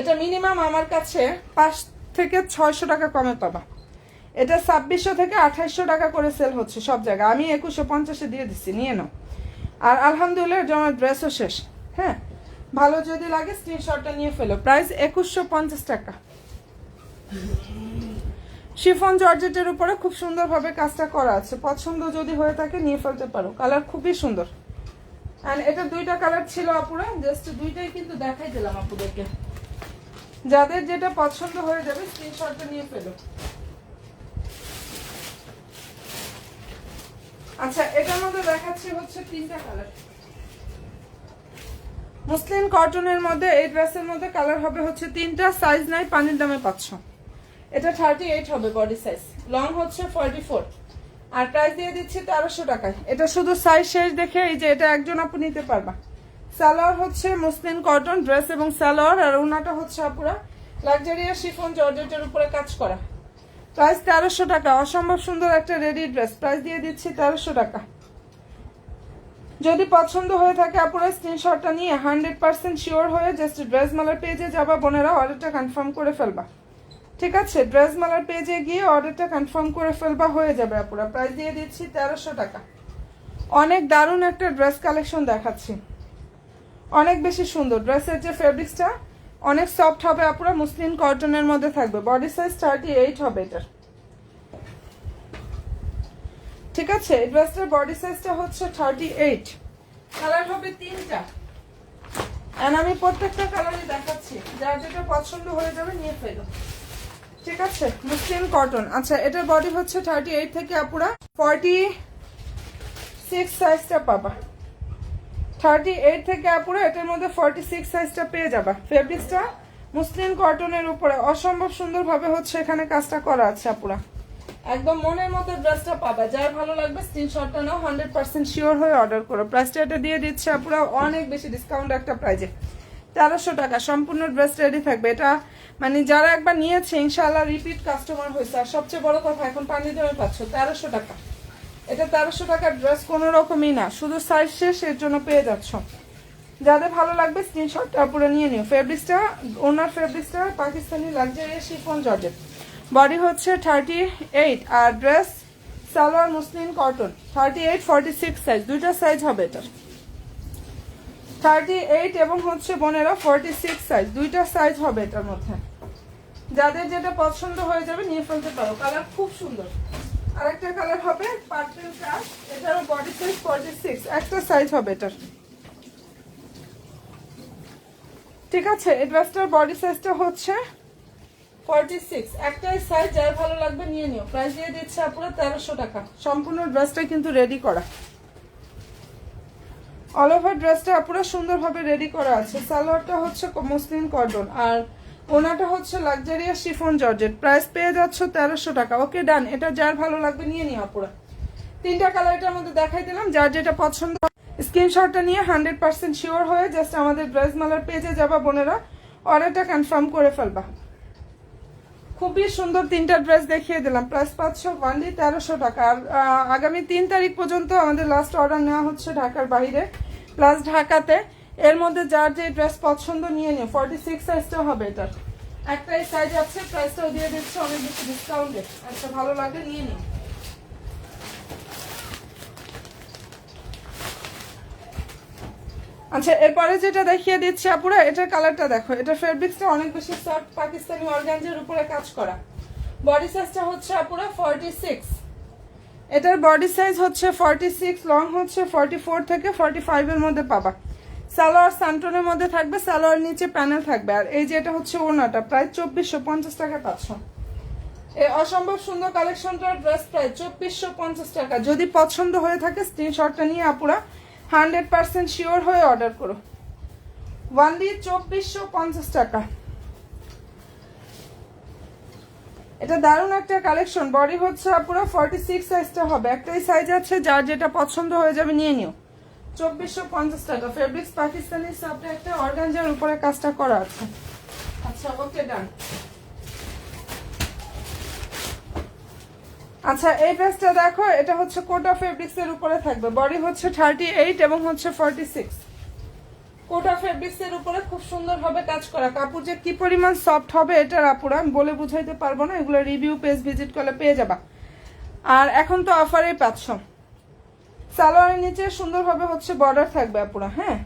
এটা মিনিমাম আমার কাছে 5 থেকে 600 টাকা কমে পাবা। এটা 2600 থেকে 2800 টাকা করে সেল হচ্ছে সব জায়গায়। আমি 2150 দিয়ে দিচ্ছি, নিয়ে নাও। আর আলহামদুলিল্লাহ আমার ড্রেসও শেষ। হ্যাঁ, ভালো যদি লাগে স্ক্রিনশটটা নিয়ে ফেলো। প্রাইস 2150 টাকা। শিফন জর্জেটের উপরে খুব সুন্দরভাবে কাজটা করা আছে। পছন্দ যদি হয়ে থাকে নিয়ে ফেলতে পারো। কালার খুবই সুন্দর। এন্ড এটা দুইটা কালার ছিল আপুরা, জাস্ট দুইটাই কিন্তু দেখাই দিলাম আপুদেরকে। যাদের যেটা পছন্দ হয়ে যাবে স্ক্রিনশটটা নিয়ে ফেলো। আচ্ছা, এটার মধ্যে দেখাচ্ছি হচ্ছে 3টা কালার। মুসলিম কটনের মধ্যে এই ড্রেসের মধ্যে কালার হবে হচ্ছে 3টা। সাইজ নাই, পানির দামে পাচ্ছ। এটা 38 হবে বডি সাইজ। লং হচ্ছে 44 আর প্রাইস দিয়ে দিচ্ছি 1300 টাকায়। এটা শুধু সাইজ শেষ দেখে এই যে এটা একজন আপু নিতে পারবা। সালোয়ার হচ্ছে মুসলিম কটন ড্রেস এবং সালোয়ার, আর ওনাটা হচ্ছে আপুরা লাক্সারিয়াস শিফন জর্জেটের উপরে কাজ করা। প্রাইস 1300 টাকা। অসম্ভব সুন্দর একটা রেডি ড্রেস। প্রাইস দিয়ে দিচ্ছি 1300 টাকা। যদি পছন্দ হয়ে থাকে আপুরা স্ক্রিনশটটা নিয়ে 100% শিওর হয়ে জাস্ট ড্রেস মালার পেজে যাবা বোনেরা, অর্ডারটা কনফার্ম করে ফেলবা। ঠিক আছে, ড্রেস মালার পেজে গিয়ে অর্ডারটা কনফার্ম করে ফেলবা, হয়ে যাবে আপুরা। প্রাইস দিয়ে দিচ্ছি 1300 টাকা। অনেক দারুণ একটা ড্রেস কালেকশন দেখাচ্ছি, অনেক বেশি সুন্দর। ড্রেসের যে ফেব্রিক্সটা অনেক সফট হবে আপুরা, মুসলিম কটনের মধ্যে থাকবে। বডি সাইজ 38 হবে এটার। ঠিক আছে, এই ড্রেসটার বডি সাইজটা হচ্ছে 38। কালার হবে 3টা। এন্ড আমি প্রত্যেকটা কালারই দেখাচ্ছি, যার যেটা পছন্দ হয়ে যাবে নিয়ে ফেলো। ঠিক আছে, মুসলিম কটন। আচ্ছা, এটার বডি হচ্ছে 38 থেকে আপুরা 46 সাইজটা পাবা। 38 থেকে আপুরা এটার মধ্যে 46 সাইজটা পেয়ে যাবা। ফেব্রিক্সটা মুসলিম কটনের উপরে অসম্ভব সুন্দরভাবে হচ্ছে এখানে কাজটা করা আছে আপুরা। একদম মনের মতো ড্রেসটা পাবা। যার ভালো লাগবে স্ক্রিনশটটা নাও, 100% শিওর হয়ে অর্ডার করো। প্রাইসটা এটা দিয়ে দিচ্ছে আপুরা অনেক বেশি ডিসকাউন্ট একটা প্রাইজে। 1300 টাকা সম্পূর্ণ ড্রেস রেডি থাকবে। এটা মানে যারা একবার নিয়েছে ইনশাআল্লাহ রিপিট কাস্টমার হয়েছে। আর সবচেয়ে বড় কথা এখন পানি দামে পাচ্ছ 1300 টাকা। এটা 1300 টাকার ড্রেস কোনো রকমই না, শুধু সাইজ শেষ এর জন্য পেয়ে যাচ্ছ। যাদের ভালো লাগবে স্ক্রিনশটটা পুরো নিয়ে নিও। ফেব্রিক্সটা ওনার ফেব্রিক্সটা Pakistani luxury chiffon georgette. Body হচ্ছে 38 আর dress salwar muslin cotton. 38 46 size, দুইটা সাইজ হবে এটার। 38 এবং হচ্ছে বোনেরা 46 সাইজ, দুইটা সাইজ হবে এটার মধ্যে। যাদের যেটা পছন্দ হয়ে যাবে নিয়ে ফেলতে পারো। কালার খুব সুন্দর। আরেকটা কালার হবে পার্পল কালার, এটারও বডি সাইজ 46, একটা সাইজ হবে এটার। ঠিক আছে, এই ড্রেসটার বডি সাইজটা হচ্ছে 46, একটাই সাইজ, যার ভালো লাগবে নিয়ে নিও। প্রাইস দিয়ে দিচ্ছে আপুরা 1300 টাকা। সম্পূর্ণ ড্রেসটা কিন্তু রেডি করা, অল ওভার ড্রেসটা আপুরা সুন্দরভাবে রেডি করা আছে। সালোয়ারটা হচ্ছে মুসলিম কটন আর ওনাটা হচ্ছে লাক্সারিয়াস শিফন জর্জেট। প্রাইস পেয়ে যাচ্ছ 1300 টাকা। ওকে ডান, এটা যার ভালো লাগবে নিয়ে নিও আপুরা। তিনটা কালার এটার মধ্যে দেখাই দিলাম, যার যেটা পছন্দ স্ক্রিনশটটা নিয়ে 100% শিওর হয়ে জাস্ট আমাদের ড্রেস মালার পেজে যাবা বোনেরা, অর্ডারটা কনফার্ম করে ফেলবা। খুবই সুন্দর তিনটা ড্রেস দেখিয়ে দিলাম। প্রাইস পাচ্ছ অনলি 1300 টাকা। আর আগামী 3 তারিখ পর্যন্ত আমাদের লাস্ট অর্ডার নেওয়া হচ্ছে ঢাকার বাইরে প্লাস ঢাকাতে। এর মধ্যে যার যে ড্রেস পছন্দ নিয়ে নিও। 46 সাইজটা হবে এটার, একটাই সাইজ আছে। প্রাইসটাও দিয়ে দিচ্ছে অনেক বেশি ডিসকাউন্টে। একটা ভালো লাগে নিয়ে নিও। আচ্ছা, এরপরে যেটা দেখিয়ে দিচ্ছি আপুরা, এটার কালারটা দেখো। এটার ফেব্রিক্সটা অনেক বেশি সফট, পাকিস্তানি অর্গানজার উপরে কাজ করা। বডি সাইজটা হচ্ছে আপুরা 46, এটার বডি সাইজ হচ্ছে 46, লং হচ্ছে 44 থেকে 45 এর মধ্যে পাবা। সালোয়ার সান্টনের মধ্যে থাকবে, সালোয়ার নিচে প্যানেল থাকবে। আর এই যে এটা হচ্ছে ওড়নাটা, প্রায় 2450 টাকা পাচ্ছ। এই অসম্ভব সুন্দর কালেকশনটার ড্রেস প্রায় 2450 টাকা। যদি পছন্দ হয়ে থাকে স্ক্রিনশটটা নিয়ে আপুরা 100% শিওর হয়ে অর্ডার করো। ওয়ানলি 2450 টাকা। এটা দারুণ একটা কালেকশন। বডি হচ্ছে পুরো 46 সাইজটা হবে, একটাই সাইজ আছে, যার যেটা পছন্দ হয়ে যাবে নিয়ে নিও। 2450 টাকা। ফেব্রিক্স পাকিস্তানি সাপটা একটা অর্গানজার উপরে কাজটা করা আছে। আচ্ছা, ওকে ডান। আচ্ছা, এই ড্রেসটা দেখো, এটা হচ্ছে কোটা ফেব্রিক্স এর উপরে থাকবে। বডি হচ্ছে 38 এবং হচ্ছে 46। কোটা ফেব্রিক্স এর উপরে খুব সুন্দর হবে কাজ করা। কাপড় যে কি পরিমাণ সফট হবে এটার আপুরা আমি বলে বুঝাইতে পারবো না, এগুলো রিভিউ পেজ ভিজিট করলে পেয়ে যাবা। আর এখন তো অফারেই পাচ্ছ। সালোয়ারের নিচে সুন্দরভাবে হচ্ছে বর্ডার থাকবে আপুরা, হ্যাঁ।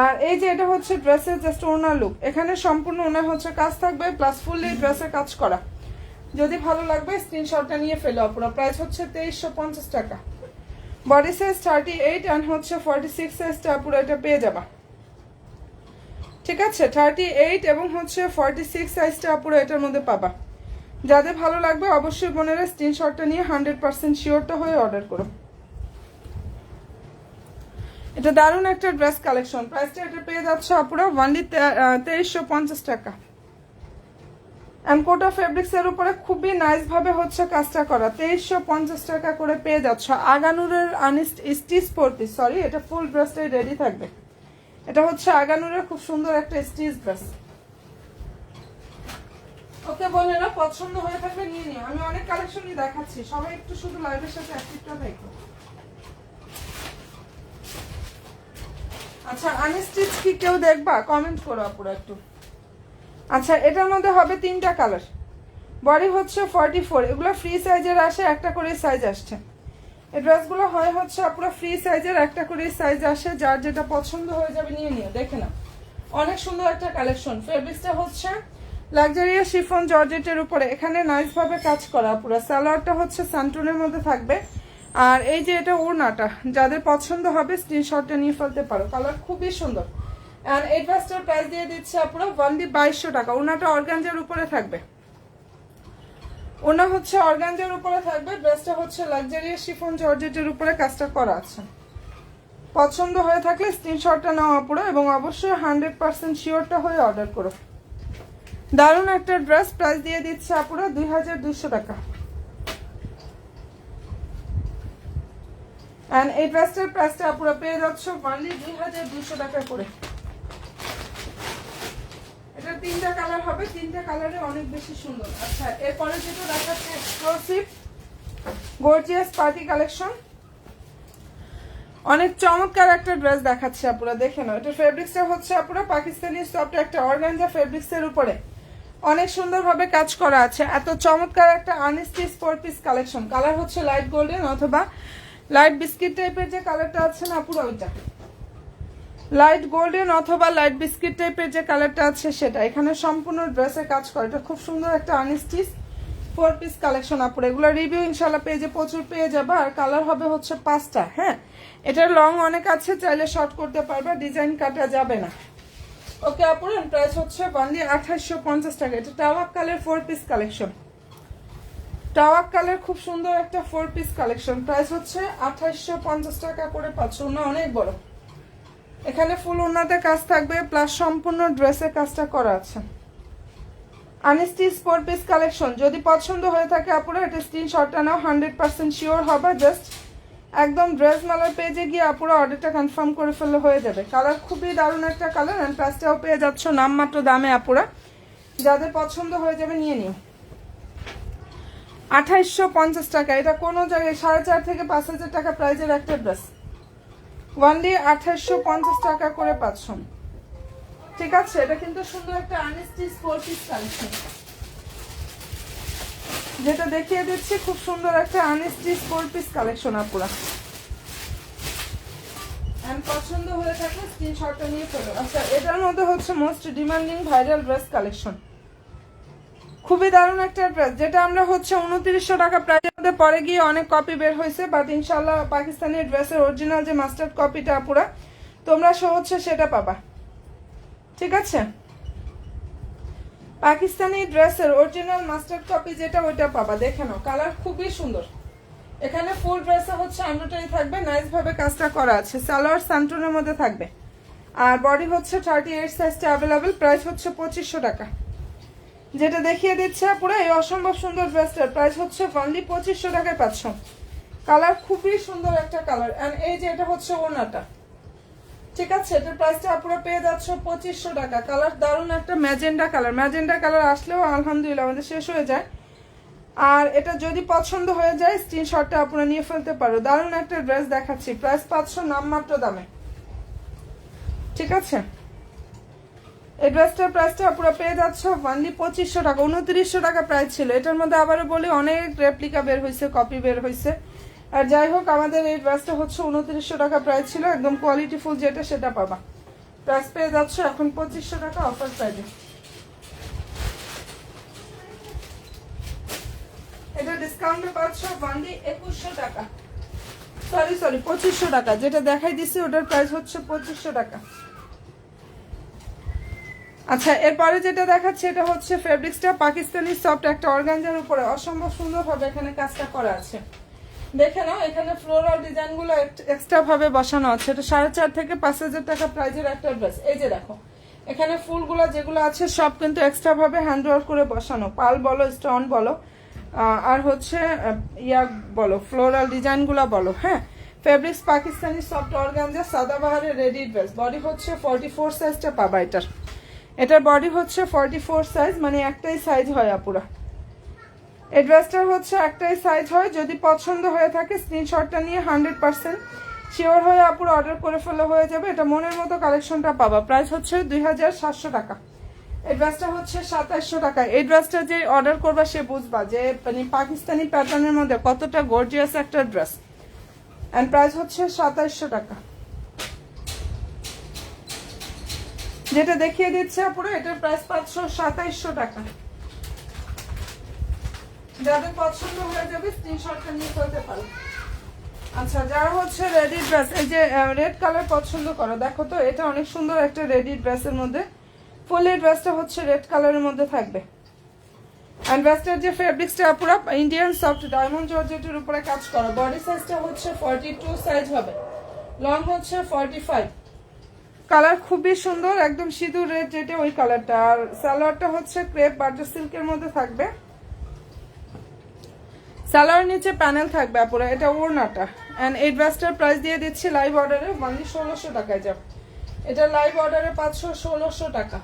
আর এই যে এটা হচ্ছে ড্রেসের জাস্ট ওনার লুক, এখানে সম্পূর্ণ ওনার হচ্ছে কাজ থাকবে প্লাস ফুললি ড্রেসের কাজ করা। যদি ভালো লাগবে স্ক্রিনশটটা নিয়ে ফেলো আপুরা। প্রাইস হচ্ছে 2350 টাকা। বডি সাইজ 38 অ্যান্ড হচ্ছে 46 সাইজটা আপুরা এটা পেয়ে যাবা। ঠিক আছে, 38 এবং হচ্ছে 46 সাইজটা আপুরা এটার মধ্যে পাবা। যাদের ভালো লাগবে অবশ্যই বোনেরা স্ক্রিনশটটা নিয়ে 100% শিওরটা হয়ে অর্ডার করো। এটা দারুণ একটা ড্রেস কালেকশন। প্রাইসটা এটা পেয়ে যাচ্ছে আপুরা অনলি 2350 টাকা। কোটা ফেব্রিক্স এর উপরে খুবই নাইস ভাবে হচ্ছে কাজটা করা। 2350 টাকা করে পেয়ে যাচ্ছ। আগানুরের স্টিচ পরতি, সরি, এটা ফুল ড্রেসটাই রেডি থাকবে। এটা হচ্ছে আগানুরের খুব সুন্দর একটা স্টিচ ড্রেস। ওকে বোনেরা, পছন্দ হয়ে থাকবে নিয়ে নিও। আমি অনেক কালেকশনই দেখাচ্ছি, সবাই একটু শুধু লাইভের সাথে অ্যাক্টিভটা দেখো। আচ্ছা, আনস্টিচ কি কেউ দেখবা? কমেন্ট করো আপুরা একটু। আচ্ছা, এটার মধ্যে হবে তিনটা কালার। বডি হচ্ছে 44, এগুলো ফ্রি সাইজের আসে, একটা করে সাইজ আসছে। এই ড্রেসগুলো হয় হচ্ছে পুরো ফ্রি সাইজের, একটা করে সাইজ আসে, যার যেটা পছন্দ হয়ে যাবে নিয়ে নিও। দেখে না, অনেক সুন্দর একটা কালেকশন। ফেব্রিক্সটা হচ্ছে লাক্সারিয়াস শিফন জর্জেটের উপরে, এখানে নাইস ভাবে কাজ করা পুরো। সালোয়ারটা হচ্ছে সান্টুনের মধ্যে থাকবে। আর এই যে এটা ওড়নাটা, যাদের পছন্দ হবে স্ক্রিনশটটা নিয়ে ফেলতে পারো। কালার খুবই সুন্দর। এন্ড এই ড্রেসটার প্রাইস দিয়ে দিচ্ছে পুরো অনলি 2200 টাকা। ওড়নাটা অর্গানজার উপরে থাকবে, ওনা হচ্ছে অর্গানজার উপরে থাকবে। ড্রেসটা হচ্ছে লাক্সারিয়াস শিফন জর্জেটের উপরে কাজটা করা আছে। পছন্দ হয়ে থাকলে স্ক্রিনশটটা নাও পুরো, এবং অবশ্যই 100% শিওরটা হয়ে অর্ডার করো। দারুণ একটা ড্রেস। প্রাইস দিয়ে দিচ্ছে আপুরা 2200 টাকা। এন্ড এই ড্রেসটার প্রাইসটা আপুরা পেয়ে যাচ্ছ অনলি 2200 টাকা করে। তিনটা কালার হবে, তিনটা কালারে অনেক বেশি সুন্দর। আচ্ছা এরপরে যেটা দেখাচ্ছে এক্সক্লুসিভ গর্জিয়াস পার্টি কালেকশন, অনেক চমৎকার একটা ড্রেস দেখাচ্ছে আপুরা, দেখে নাও। এটা ফেব্রিক্সটা হচ্ছে আপুরা পাকিস্তানি সফট একটা অর্গানজা ফেব্রিক্সের উপরে অনেক সুন্দরভাবে কাজ করা আছে। এত চমৎকার একটা আনস্টিচ 4 পিস কালেকশন। কালার হচ্ছে লাইট গোল্ডেন অথবা লাইট বিস্কিট টাইপের যে কালারটা আছে না আপুরা, ওইটা লাইট গোল্ডেন অথবা লাইট বিস্কিট টাইপের যে কালারটা আছে সেটা। এখানে সম্পূর্ণ ড্রেসে কাজ করে, এটা খুব সুন্দর একটা আনস্টিচ 4 পিস কালেকশন আপুরা। এগুলো রিভিউ ইনশাল্লাহ পেজে প্রচুর পেয়ে যাবে। আর কালার হবে হচ্ছে 5টা। হ্যাঁ, এটার লং অনেক আছে, চাইলে শর্ট করতে পারবে, ডিজাইন কাটা যাবে না। ওকে আপুরা, প্রাইস হচ্ছে অনলি 2850 টাকা। এটা টাওয়াক কালার 4 পিস কালেকশন, টাওয়াক কালার খুব সুন্দর একটা 4 পিস কালেকশন। প্রাইস হচ্ছে 2850 টাকা করে পাচ্ছ। ওনা অনেক বড়, এখানে ফুল ওনাতে কাজ থাকবে, প্লাস সম্পূর্ণ ড্রেসের কাজটা করা আছে। আনস্টিচ 4 পিস কালেকশন যদি পছন্দ হয়ে থাকে আপুরা, এটা স্ক্রিনশটটা নাও, 100% শিওর হবে। জাস্ট একদম ড্রেস মেলার পেজে গিয়ে আপুরা অর্ডারটা কনফার্ম করে ফেললে হয়ে যাবে। কালার খুবই দারুণ একটা কালার, অ্যান্ড প্রাইসটাও পেয়ে যাচ্ছ নামমাত্র দামে আপুরা। যাদের পছন্দ হয়ে যাবে নিয়ে নিও। 2850 টাকা। এটা কোনো জায়গায় 4.5 থেকে 5000 টাকা প্রাইজের একটা ড্রেস, ওয়ানলি 2850 টাকা করে পাচ্ছ। ঠিক আছে, এটা কিন্তু সুন্দর একটা আনস্টিচ 4 পিস কালেকশন, যেটা দেখিয়ে দিচ্ছি খুব সুন্দর একটা আনস্টিচ 4 পিস কালেকশন আপুরা। এন্ড পছন্দ হয়ে থাকলে স্ক্রিনশটটা নিয়ে ফেলো। আচ্ছা এটার মধ্যে হচ্ছে most demanding viral dress collection, খুবই দারুণ একটা ড্রেস, যেটা আমরা হচ্ছে 2900 টাকা প্রাইজের মধ্যে পরে গিয়ে অনেক কপি বের হয়েছে, বাট ইনশাল্লাহ পাকিস্তানি ড্রেসের অরিজিনাল যে মাস্টার্ড কপিটা আপুরা তোমরা হচ্ছে সেটা পাবা। ঠিক আছে, পাকিস্তানি ড্রেসের অরিজিনাল মাস্টার্ড কপি যেটা ওইটা পাবা। দেখে নাও, কালার খুবই সুন্দর। এখানে ফুল ড্রেসে হচ্ছে এমব্রয়ডারি থাকবে, নাইস ভাবে কাজটা করা আছে। সালোয়ার সান্টনের মধ্যে থাকবে, আর বডি হচ্ছে 38 সাইজটা অ্যাভেলেবেল। প্রাইস হচ্ছে 2500 টাকা। যেটা দেখিয়ে দিচ্ছে পুরো এই অসম্ভব সুন্দর ড্রেসটার প্রাইস হচ্ছে অনলি 2500 টাকায় পাচ্ছ। কালার খুবই সুন্দর একটা কালার, এন্ড এই যে এটা হচ্ছে ওনাটা। ঠিক আছে, এটার প্রাইসটা আপনারা পেয়ে যাচ্ছ 2500 টাকা। কালার দারুণ একটা ম্যাজেন্ডা কালার, ম্যাজেন্ডা কালার আসলেও আলহামদুলিল্লাহ আমাদের শেষ হয়ে যায়। আর এটা যদি পছন্দ হয়ে যায় স্ক্রিনশটটা আপনারা নিয়ে ফেলতে পারো। দারুণ একটা ড্রেস দেখাচ্ছি, প্রাইস পাচ্ছ নামমাত্র দামে। ঠিক আছে, এই ড্রেসটার প্রাইসটা আপনারা পেয়ে যাচ্ছ অনলি 2500 টাকা। 2900 টাকা প্রাইস ছিল। এটার মধ্যে আবারও বলি অনেক রেপ্লিকা বের হয়েছে, কপি বের হয়েছে। আর যাই হোক, আমাদের এই ড্রেসটা হচ্ছে 2900 টাকা প্রাইস ছিল, একদম কোয়ালিটি ফুল যেটা সেটা পাবা। প্রাইস পেয়ে যাচ্ছ এখন 2500 টাকা অফার প্রাইসে। এটা ডিসকাউন্টে পাচ্ছ অনলি 2100 টাকা, সরি 2500 টাকা। যেটা দেখাই দিচ্ছি ওটার প্রাইস হচ্ছে 2500 টাকা। আচ্ছা এরপরে যেটা দেখাচ্ছে এটা হচ্ছে ফেব্রিক্সটা পাকিস্তানি সফট একটা অর্গানজার উপরে অসম্ভব সুন্দরভাবে এখানে কাজটা করা আছে। দেখে নাও, এখানে ফ্লোরাল ডিজাইনগুলো এক্সট্রা ভাবে বসানো আছে। এটা 4.5 থেকে 5000 টাকা প্রাইজের একটা ড্রেস। এই যে দেখো, এখানে ফুলগুলো যেগুলো আছে সব কিন্তু এক্সট্রা ভাবে হ্যান্ড ওয়ার্ক করে বসানো, পাল বলো, স্টোন বলো, আর হচ্ছে ইয়া বলো, ফ্লোরাল ডিজাইনগুলো বলো। হ্যাঁ, ফেব্রিক্স পাকিস্তানি সফট অর্গানজা সাদাবাহারের রেডি ড্রেস। বডি হচ্ছে 44 সাইজটা পাবা। এটার বডি হচ্ছে 44 সাইজ, মানে একটাই সাইজ হয় আপুরা। এই ড্রেসটার হচ্ছে একটাই সাইজ হয়। যদি পছন্দ হয়ে থাকে স্ক্রিনশটটা নিয়ে 100% শিওর হয়ে আপুরা অর্ডার করে ফেলে হয়ে যাবে। এটা মনের মতো কালেকশনটা পাবা। প্রাইস হচ্ছে 2700 টাকা। এই ড্রেসটা হচ্ছে 2700 টাকা। এই ড্রেসটা যে অর্ডার করবা সে বুঝবা যে মানে পাকিস্তানি প্যাটার্নের মধ্যে কতটা গর্জিয়াস একটা ড্রেস। এন্ড প্রাইস হচ্ছে 2700 টাকা। যেটা দেখিয়ে দিচ্ছে আপুরা এটার প্রাইস পাচ্ছ 2700 টাকা। যাদের পছন্দ হয়ে যাবে স্ক্রিনশটটা নিয়ে ফেলতে পারো। আচ্ছা, যারা হচ্ছে রেডি ড্রেস, এই যে রেড কালার পছন্দ করো, দেখো তো এটা অনেক সুন্দর একটা রেডি ড্রেসের মধ্যে। ফুল এই ড্রেসটা হচ্ছে রেড কালারের মধ্যে থাকবে। এন্ড ড্রেসটার যে ফেব্রিক্সটা পুরো ইন্ডিয়ান সফট ডায়মন্ড জর্জেটের উপরে কাজ করা। বডি সাইজটা হচ্ছে 42 সাইজ হবে, লং হচ্ছে 45। কালার খুবই সুন্দর, একদম সিঁদুর রেড যেটা ওই কালারটা। আর সালোয়ারটা হচ্ছে ক্রেপ বাটার সিল্কের মধ্যে থাকবে। সালোয়ার নিচে প্যানেল থাকবে আপুরা। এটা ওড়নাটা। এন্ড এই ড্রেসটার প্রাইস দিয়ে দিচ্ছি লাইভ অর্ডারে অনলি 1600 টাকায়। যাব এটা লাইভ অর্ডারে পাচ্ছ 1600 টাকা।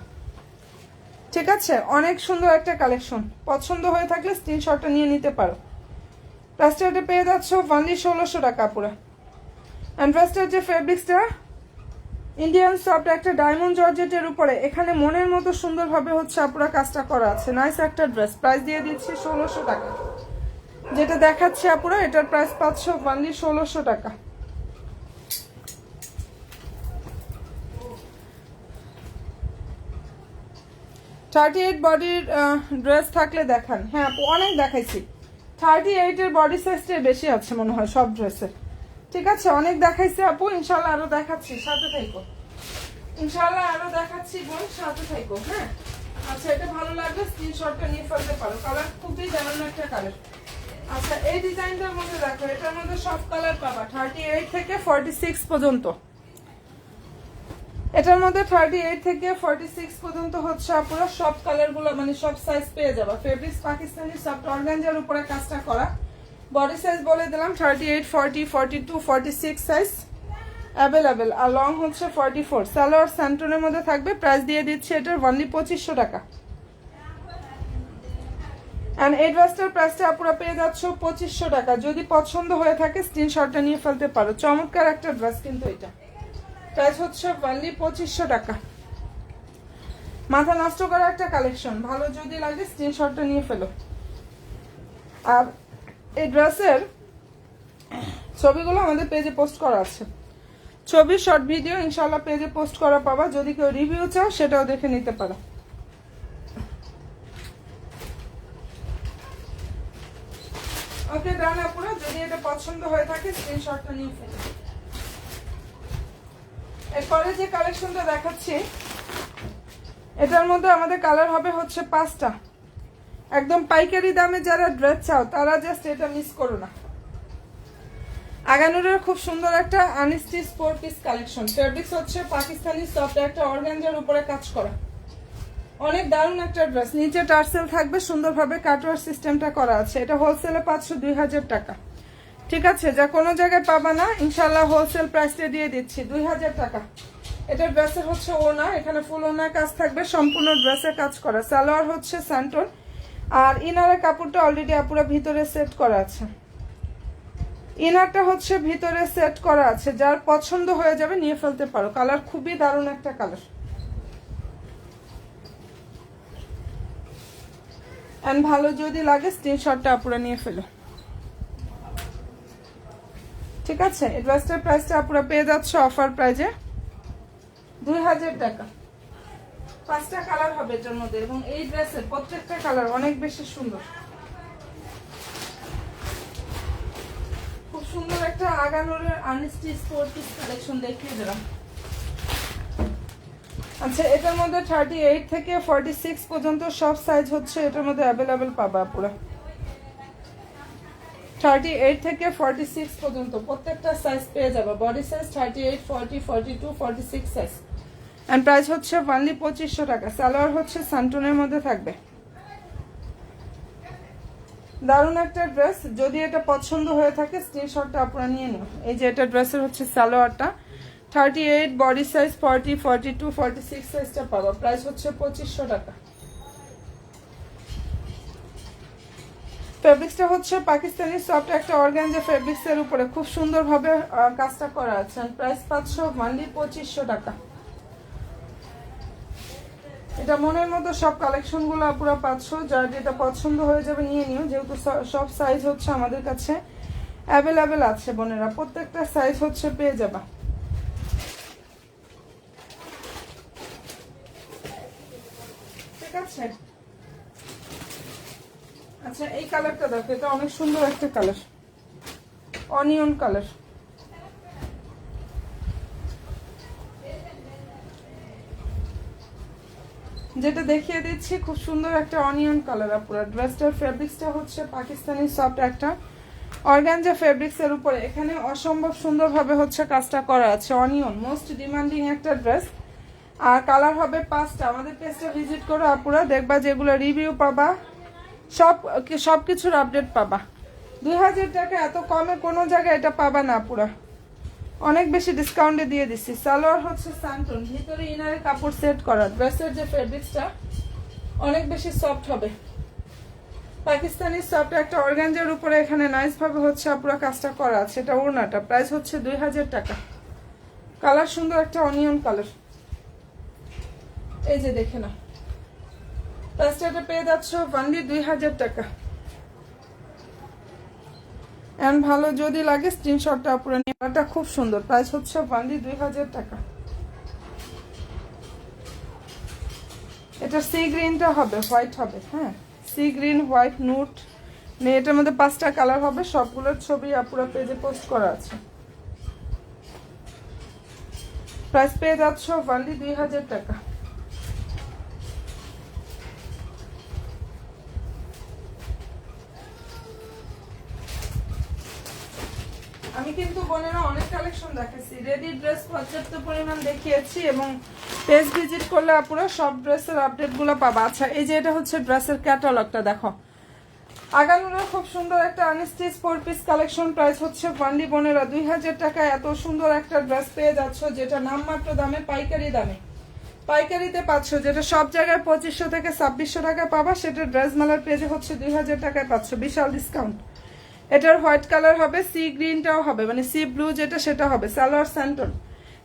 ঠিক আছে, অনেক সুন্দর একটা কালেকশন। পছন্দ হয়ে থাকলে স্ক্রিনশটটা নিয়ে নিতে পারো। প্রাইসটা এটা পেয়ে যাচ্ছ অনলি 1600 টাকা পুরো। অ্যান্ড ফার্স্টের যে ফেব্রিক্সটা ইন্ডিয়ান সফট একটা ডায়মন্ড জর্জেটের উপরে এখানে মনের মতো সুন্দরভাবে হচ্ছে আপুরা কাজটা করা আছে। নাইস একটা ড্রেস, প্রাইস দিয়ে দিচ্ছি 1600 টাকা। যেটা দেখাচ্ছি আপুরা এটার প্রাইস পাচ্ছ অনলি 1600 টাকা। থার্টি এইট বডির ড্রেস থাকলে দেখান। হ্যাঁ আপু অনেক দেখাইছি, 38-এর বডি সাইজটা বেশি আছে মনে হয় সব ড্রেসের। ঠিক আছে, অনেক দেখাইছি আপু, ইনশাল্লাহ আরো দেখাচ্ছি, সাথে থাকো। ইনশাল্লাহ আরো দেখাচ্ছি বোন, সাথে থাকো। হ্যাঁ আচ্ছা, এটা ভালো লাগবে স্ক্রিনশটটা নিয়ে ফেলতে পারো। কালার খুবই দারুণ একটা কালার। আচ্ছা এই ডিজাইনটার মধ্যে দেখো, এটার মধ্যে সব কালার পাবা 38 থেকে 46 পর্যন্ত। এটার মধ্যে 38 থেকে 46 পর্যন্ত হচ্ছে আপনারা সব কালারগুলো মানে সব সাইজ পেয়ে যাবে। ফেব্রিক্স পাকিস্তানি সফট অর্গানজার উপরে কাজটা করা। বডি সাইজ বলে দিলাম 38, 40, 42, 46 সাইজ অ্যাভেলেবেল। আর লং হচ্ছে 44। সালোয়ার স্যান্টনের মধ্যে থাকবে। প্রাইস দিয়ে দিচ্ছি এটার অনলি 2500 টাকা। অ্যান্ড এই ড্রেসটার প্রাইসটা আপনারা পেয়ে যাচ্ছ 2500 টাকা। যদি পছন্দ হয়ে থাকে স্ক্রিনশটটা নিয়ে ফেলতে পারো। চমৎকার একটা ড্রেস কিন্তু এটা। প্রাইস হচ্ছে অনলি 2500 টাকা। মাথা নষ্ট করা একটা কালেকশন, ভালো যদি লাগে স্ক্রিনশটটা নিয়ে ফেলো। আর এই ড্রেসের ছবিগুলো আমাদের পেজে পোস্ট করা আছে। ছবি শর্ট ভিডিও ইনশাল্লাহ পেজে পোস্ট করা পাবা। যদি কেউ রিভিউ চাও সেটাও দেখে নিতে পারো। ওকে ডান আপুরা, যদি এটা পছন্দ হয়ে থাকে স্ক্রিনশটটা নিয়ে ফেলো। এরপরে যে কালেকশনটা দেখাচ্ছি এটার মধ্যে আমাদের কালার হবে হচ্ছে 5টা। একদম পাইকারি দামে যারা ড্রেস চাও তারা জাস্ট এটা মিস করো না। আগানুরের খুব সুন্দর একটা আনস্টিচ 4 পিস কালেকশন। ফেব্রিক্স হচ্ছে পাকিস্তানি সফট একটা অর্গানজার উপরে কাজ করা। অনেক দারুণ একটা ড্রেস। নিচে টার্সেল থাকবে, সুন্দরভাবে কাটওয়ার সিস্টেমটা করা আছে। এটা হোলসেলে পাচ্ছ 2000 টাকা। ঠিক আছে, যা কোনো জায়গায় পাবা না, ইনশাল্লাহ হোলসেল প্রাইসে দিয়ে দিচ্ছি 2000 টাকা। এটা ড্রেসের হচ্ছে ওনা, এখানে ফুল ওনার কাজ থাকবে, সম্পূর্ণ ড্রেসের কাজ করা। সালোয়ার হচ্ছে স্যান্টন। আর ইনারের কাপড়টা অলরেডি আপুরা ভিতরে সেট করা আছে। ইনারটা হচ্ছে ভিতরে সেট করা আছে। যার পছন্দ হয়ে যাবে নিয়ে ফেলতে পারো। কালার খুবই দারুণ একটা কালার। এন্ড ভালো যদি লাগে স্ক্রিনশটটা আপুরা নিয়ে ফেলো। ঠিক আছে, এই ড্রেসটার প্রাইসটা আপুরা পেয়ে যাচ্ছে অফার প্রাইজে 2000 টাকা। 5টা কালার হবে এটার মধ্যে এবং এই ড্রেসের প্রত্যেকটা কালার অনেক বেশি সুন্দর। খুব সুন্দর একটা আগানোরের আনস্টিচ 4 পিস কালেকশন দেখিয়ে দিলাম। আচ্ছা এটার মধ্যে 38 থেকে 46 পর্যন্ত সব সাইজ হচ্ছে এটার মধ্যে অ্যাভেলেবেল পাবা পুরো। 38 থেকে 46 পর্যন্ত প্রত্যেকটা সাইজ পেয়ে যাবে। Body size 38, 40, 42, 46 size. And price হচ্ছে অনলি 2500 টাকা। সালোয়ার হচ্ছে সান্টনের মধ্যে থাকবে। দারুণ একটা ড্রেস। যদি এটা পছন্দ হয়ে থাকে স্ক্রিনশটটা আপনারা নিয়ে নিন। এই যে এটা ড্রেসের হচ্ছে সালোয়ারটা 38, বডি সাইজ 40, 42, 46 সাইজটা পাবা। প্রাইস হচ্ছে 2500 টাকা। ফেব্রিক্সটা হচ্ছে পাকিস্তানি সফট একটা অর্গানজা ফেব্রিক্সের উপরে খুব সুন্দরভাবে কাজটা করা আছে। প্রাইস পাচ্ছ অনলি 2500 টাকা। এটা মনের মতো সব কালেকশনগুলো পুরো পাচ্ছ। যার যেটা পছন্দ হয়ে যাবে নিয়ে নিও। যেহেতু সব সাইজ হচ্ছে আমাদের কাছে অ্যাভেলেবেল আছে বোনেরা, প্রত্যেকটা সাইজ হচ্ছে পেয়ে যাবা। ঠিক আছে, আচ্ছা এই কালারটা দেখো, এটা অনেক সুন্দর একটা কালার, অনিয়ন কালার। যেটা দেখিয়ে দিচ্ছি খুব সুন্দর একটা অনিয়ন কালার। পুরো ড্রেসটার ফেব্রিক্সটা হচ্ছে পাকিস্তানি সফট একটা অর্গানজা ফেব্রিক্সের উপরে এখানে অসম্ভব সুন্দরভাবে হচ্ছে কাজটা করা আছে। অনিয়ন মোস্ট ডিমান্ডিং একটা ড্রেস। আর কালার হবে 5টা। আমাদের পেজটা ভিজিট করো আপুরা, দেখবা যেগুলো রিভিউ পাবা সব কিছুর আপডেট পাবা। 2000 টাকা এত কমে কোনো জায়গায় এটা পাবা না পুরা, অনেক বেশি ডিসকাউন্টে দিয়ে দিচ্ছি। সালোয়ার হচ্ছে স্যান্টন, ভিতরে ইনারে কাপড় সেট করা। ড্রেসের যে ফেব্রিক্সটা অনেক বেশি সফট হবে, পাকিস্তানি সফট একটা অর্গানজার উপরে এখানে নাইস ভাবে হচ্ছে পুরো কাজটা করা আছে। এটা ওড়নাটা, প্রাইস হচ্ছে 2000 টাকা। কালার সুন্দর একটা অনিয়ন কালার, এই যে দেখে না, প্রাইসটা পেয়ে যাচ্ছ অনলি 2000 টাকা। এন্ড ভালো যদি লাগে স্ক্রিনশটটা পুরো নিয়ে, এটা খুব সুন্দর, প্রাইস হচ্ছে অনলি 2000 টাকা। এটা সি গ্রিনটা হবে, হোয়াইট হবে, হ্যাঁ সি গ্রিন, হোয়াইট, নুট, এটার মধ্যে 5টা কালার হবে, সবগুলোর ছবি পুরো পেজে পোস্ট করা আছে। প্রাইস পেয়ে যাচ্ছ অনলি 2000 টাকা। আমি কিন্তু বোনেরা অনেক কালেকশন দেখাচ্ছি, রেডি ড্রেস পর্যাপ্ত পরিমাণ দেখিয়েছি, এবং পেজ ভিজিট করলে আপনারা সব ড্রেসের আপডেটগুলো পাবা। আচ্ছা, এই যে এটা হচ্ছে ড্রেসের ক্যাটালগটা দেখো, আগানুরের খুব সুন্দর একটা আনস্টিচ 4 পিস কালেকশন, প্রাইস হচ্ছে অনলি বোনেরা 2000 টাকায়। এত সুন্দর একটা ড্রেস পেয়ে যাচ্ছ, যেটা নামমাত্র দামে, পাইকারি দামে, পাইকারিতে পাচ্ছ, যেটা সব জায়গায় 2500 থেকে 2600 টাকায় পাবা, সেটা ড্রেস মেলার পেজে হচ্ছে 2000 টাকায় পাচ্ছ, বিশাল ডিসকাউন্ট। এটার হোয়াইট কালার হবে, সি গ্রিনটাও হবে, মানে সি ব্লু যেটা সেটা হবে, সালোয়ার স্যান্টন।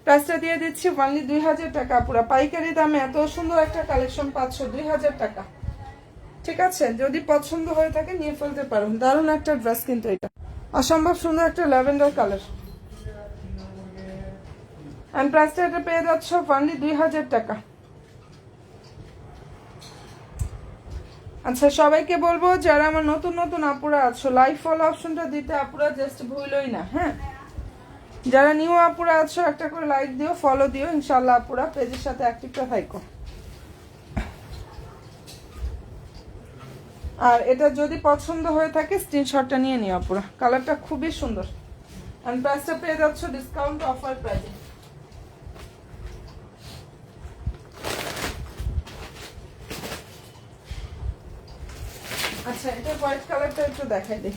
প্রাইসটা দিয়ে দিচ্ছি অনলি 2000 টাকা, পুরো পাইকারি দামে এত সুন্দর একটা কালেকশন পাচ্ছ 2000 টাকা। ঠিক আছে, যদি পছন্দ হয়ে থাকে নিয়ে ফেলতে পারো, দারুণ একটা ড্রেস কিন্তু এটা, অসম্ভব সুন্দর একটা ল্যাভেন্ডার কালার। এন্ড প্রাইসটা এটা পেয়ে যাচ্ছ অনলি 2000 টাকা। আচ্ছা, সবাইকে বলবো যারা আমার নতুন নতুন আপুরা আছো, লাইভ ফলো অপশনটা দিতে আপুরা জাস্ট ভুলোই না, হ্যাঁ যারা নিউ আপুরা আছো একটা করে লাইক দিও, ফলো দিও, ইনশাআল্লাহ আপুরা পেজের সাথে অ্যাক্টিভটা থাকো। আর এটা যদি পছন্দ হয়ে থাকে স্ক্রিনশটটা নিয়ে নিও আপুরা, কালারটা খুবই সুন্দর। এন্ড প্রাইসটা পেয়ে যাচ্ছ ডিসকাউন্ট অফার প্রাইসে। আচ্ছা, এটা হোয়াইট কালারটা একটু দেখাই দিই।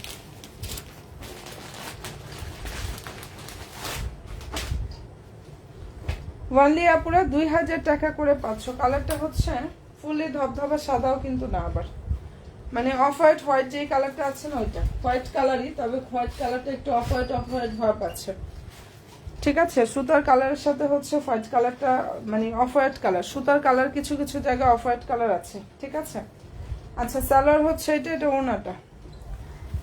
ওয়ানলি আপুরা 2000 টাকা করে পাচ্ছ। কালারটা হচ্ছে ফুলি ধবধবা সাদাও কিন্তু না, আবার মানে অফ হোয়াইট, হোয়াইট যে কালারটা আছে না ওইটা হোয়াইট কালারই, তবে হোয়াইট কালারটা একটু অফ হোয়াইট ভাব আছে। ঠিক আছে, সুতার কালারের সাথে হচ্ছে হোয়াইট কালারটা মানে অফ হোয়াইট কালার, সুতার কালার কিছু কিছু জায়গায় অফ হোয়াইট কালার আছে। ঠিক আছে, আচ্ছা সালোয়ার হচ্ছে এটা ওনাটা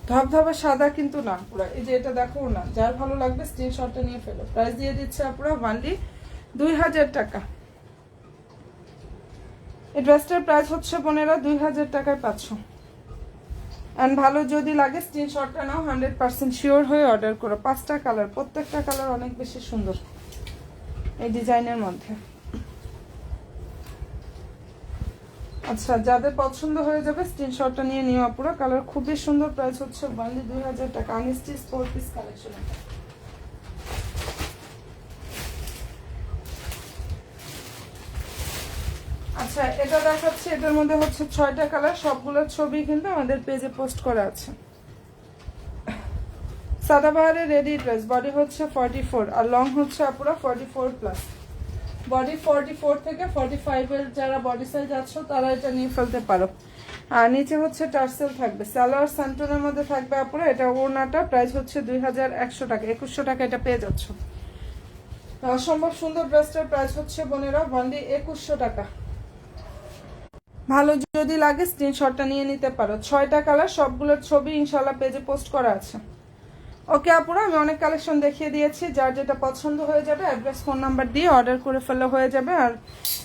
ধবধবা সাদা কিন্তু না পুরো, এই যে এটা দেখো ওনা, যার ভালো লাগবে স্ক্রিনশটটা নিয়ে ফেলো। প্রাইস দিয়ে দিচ্ছে আপুরা অনলি 2000 টাকা। এই ড্রেসটার প্রাইস হচ্ছে বোনেরা 2000 টাকায় পাচ্ছ। এন্ড ভালো যদি লাগে স্ক্রিনশটটা নাও, 100% শিওর হয়ে অর্ডার করো। 5টা কালার, প্রত্যেকটা কালার অনেক বেশি সুন্দর এই ডিজাইনের মধ্যে। আচ্ছা, যাদের পছন্দ হয়ে যাবে স্ক্রিনশটটা নিয়ে নিও আপুরা, কালার খুবই সুন্দর, প্রাইস হচ্ছে অনলি 2000 টাকা। Unstitch 4 piece collection. আচ্ছা, এটা দেখাচ্ছি, এটার মধ্যে হচ্ছে 6টা কালার, সবগুলোর ছবি কিন্তু আমাদের পেজে পোস্ট করা আছে। সাদাবাহারের রেডি ড্রেস, বডি হচ্ছে 44 আর লং হচ্ছে আপুরা 44 প্লাস, বডি 44 থেকে 45 এর যারা বডি সাইজ আছো তারা এটা নিয়ে ফেলতে পারো। আর নিচে হচ্ছে টার্সেল থাকবে, সালোয়ার স্যান্টনের মধ্যে থাকবে আপুরা। এটা ওড়নাটা, প্রাইস হচ্ছে 2100 টাকা, 2100 টাকা এটা পেয়ে যাচ্ছ। অসম্ভব সুন্দর ড্রেসটার প্রাইস হচ্ছে বোনেরা অনলি 2100 টাকা। ভালো যদি লাগে স্ক্রিনশটটা নিয়ে নিতে পারো। 6টা কালার, সবগুলোর ছবি ইনশাল্লাহ পেজে পোস্ট করা আছে। ওকে আপুরা, আমি অনেক কালেকশন দেখিয়ে দিয়েছি, যার যেটা পছন্দ হয়ে যাবে অ্যাড্রেস ফোন নাম্বার দিয়ে অর্ডার করে ফেললে হয়ে যাবে। আর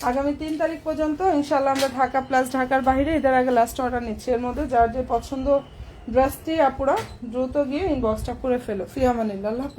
আগামী 3 তারিখ পর্যন্ত ইনশাল্লাহ আমরা ঢাকা প্লাস ঢাকার বাইরে এদের আগে লাস্ট অর্ডার নিচ্ছি। এর মধ্যে যার যে পছন্দ ড্রেসটি আপুরা দ্রুত গিয়ে ইনবক্সটা করে ফেলো। ফি আমানিল্লাহ।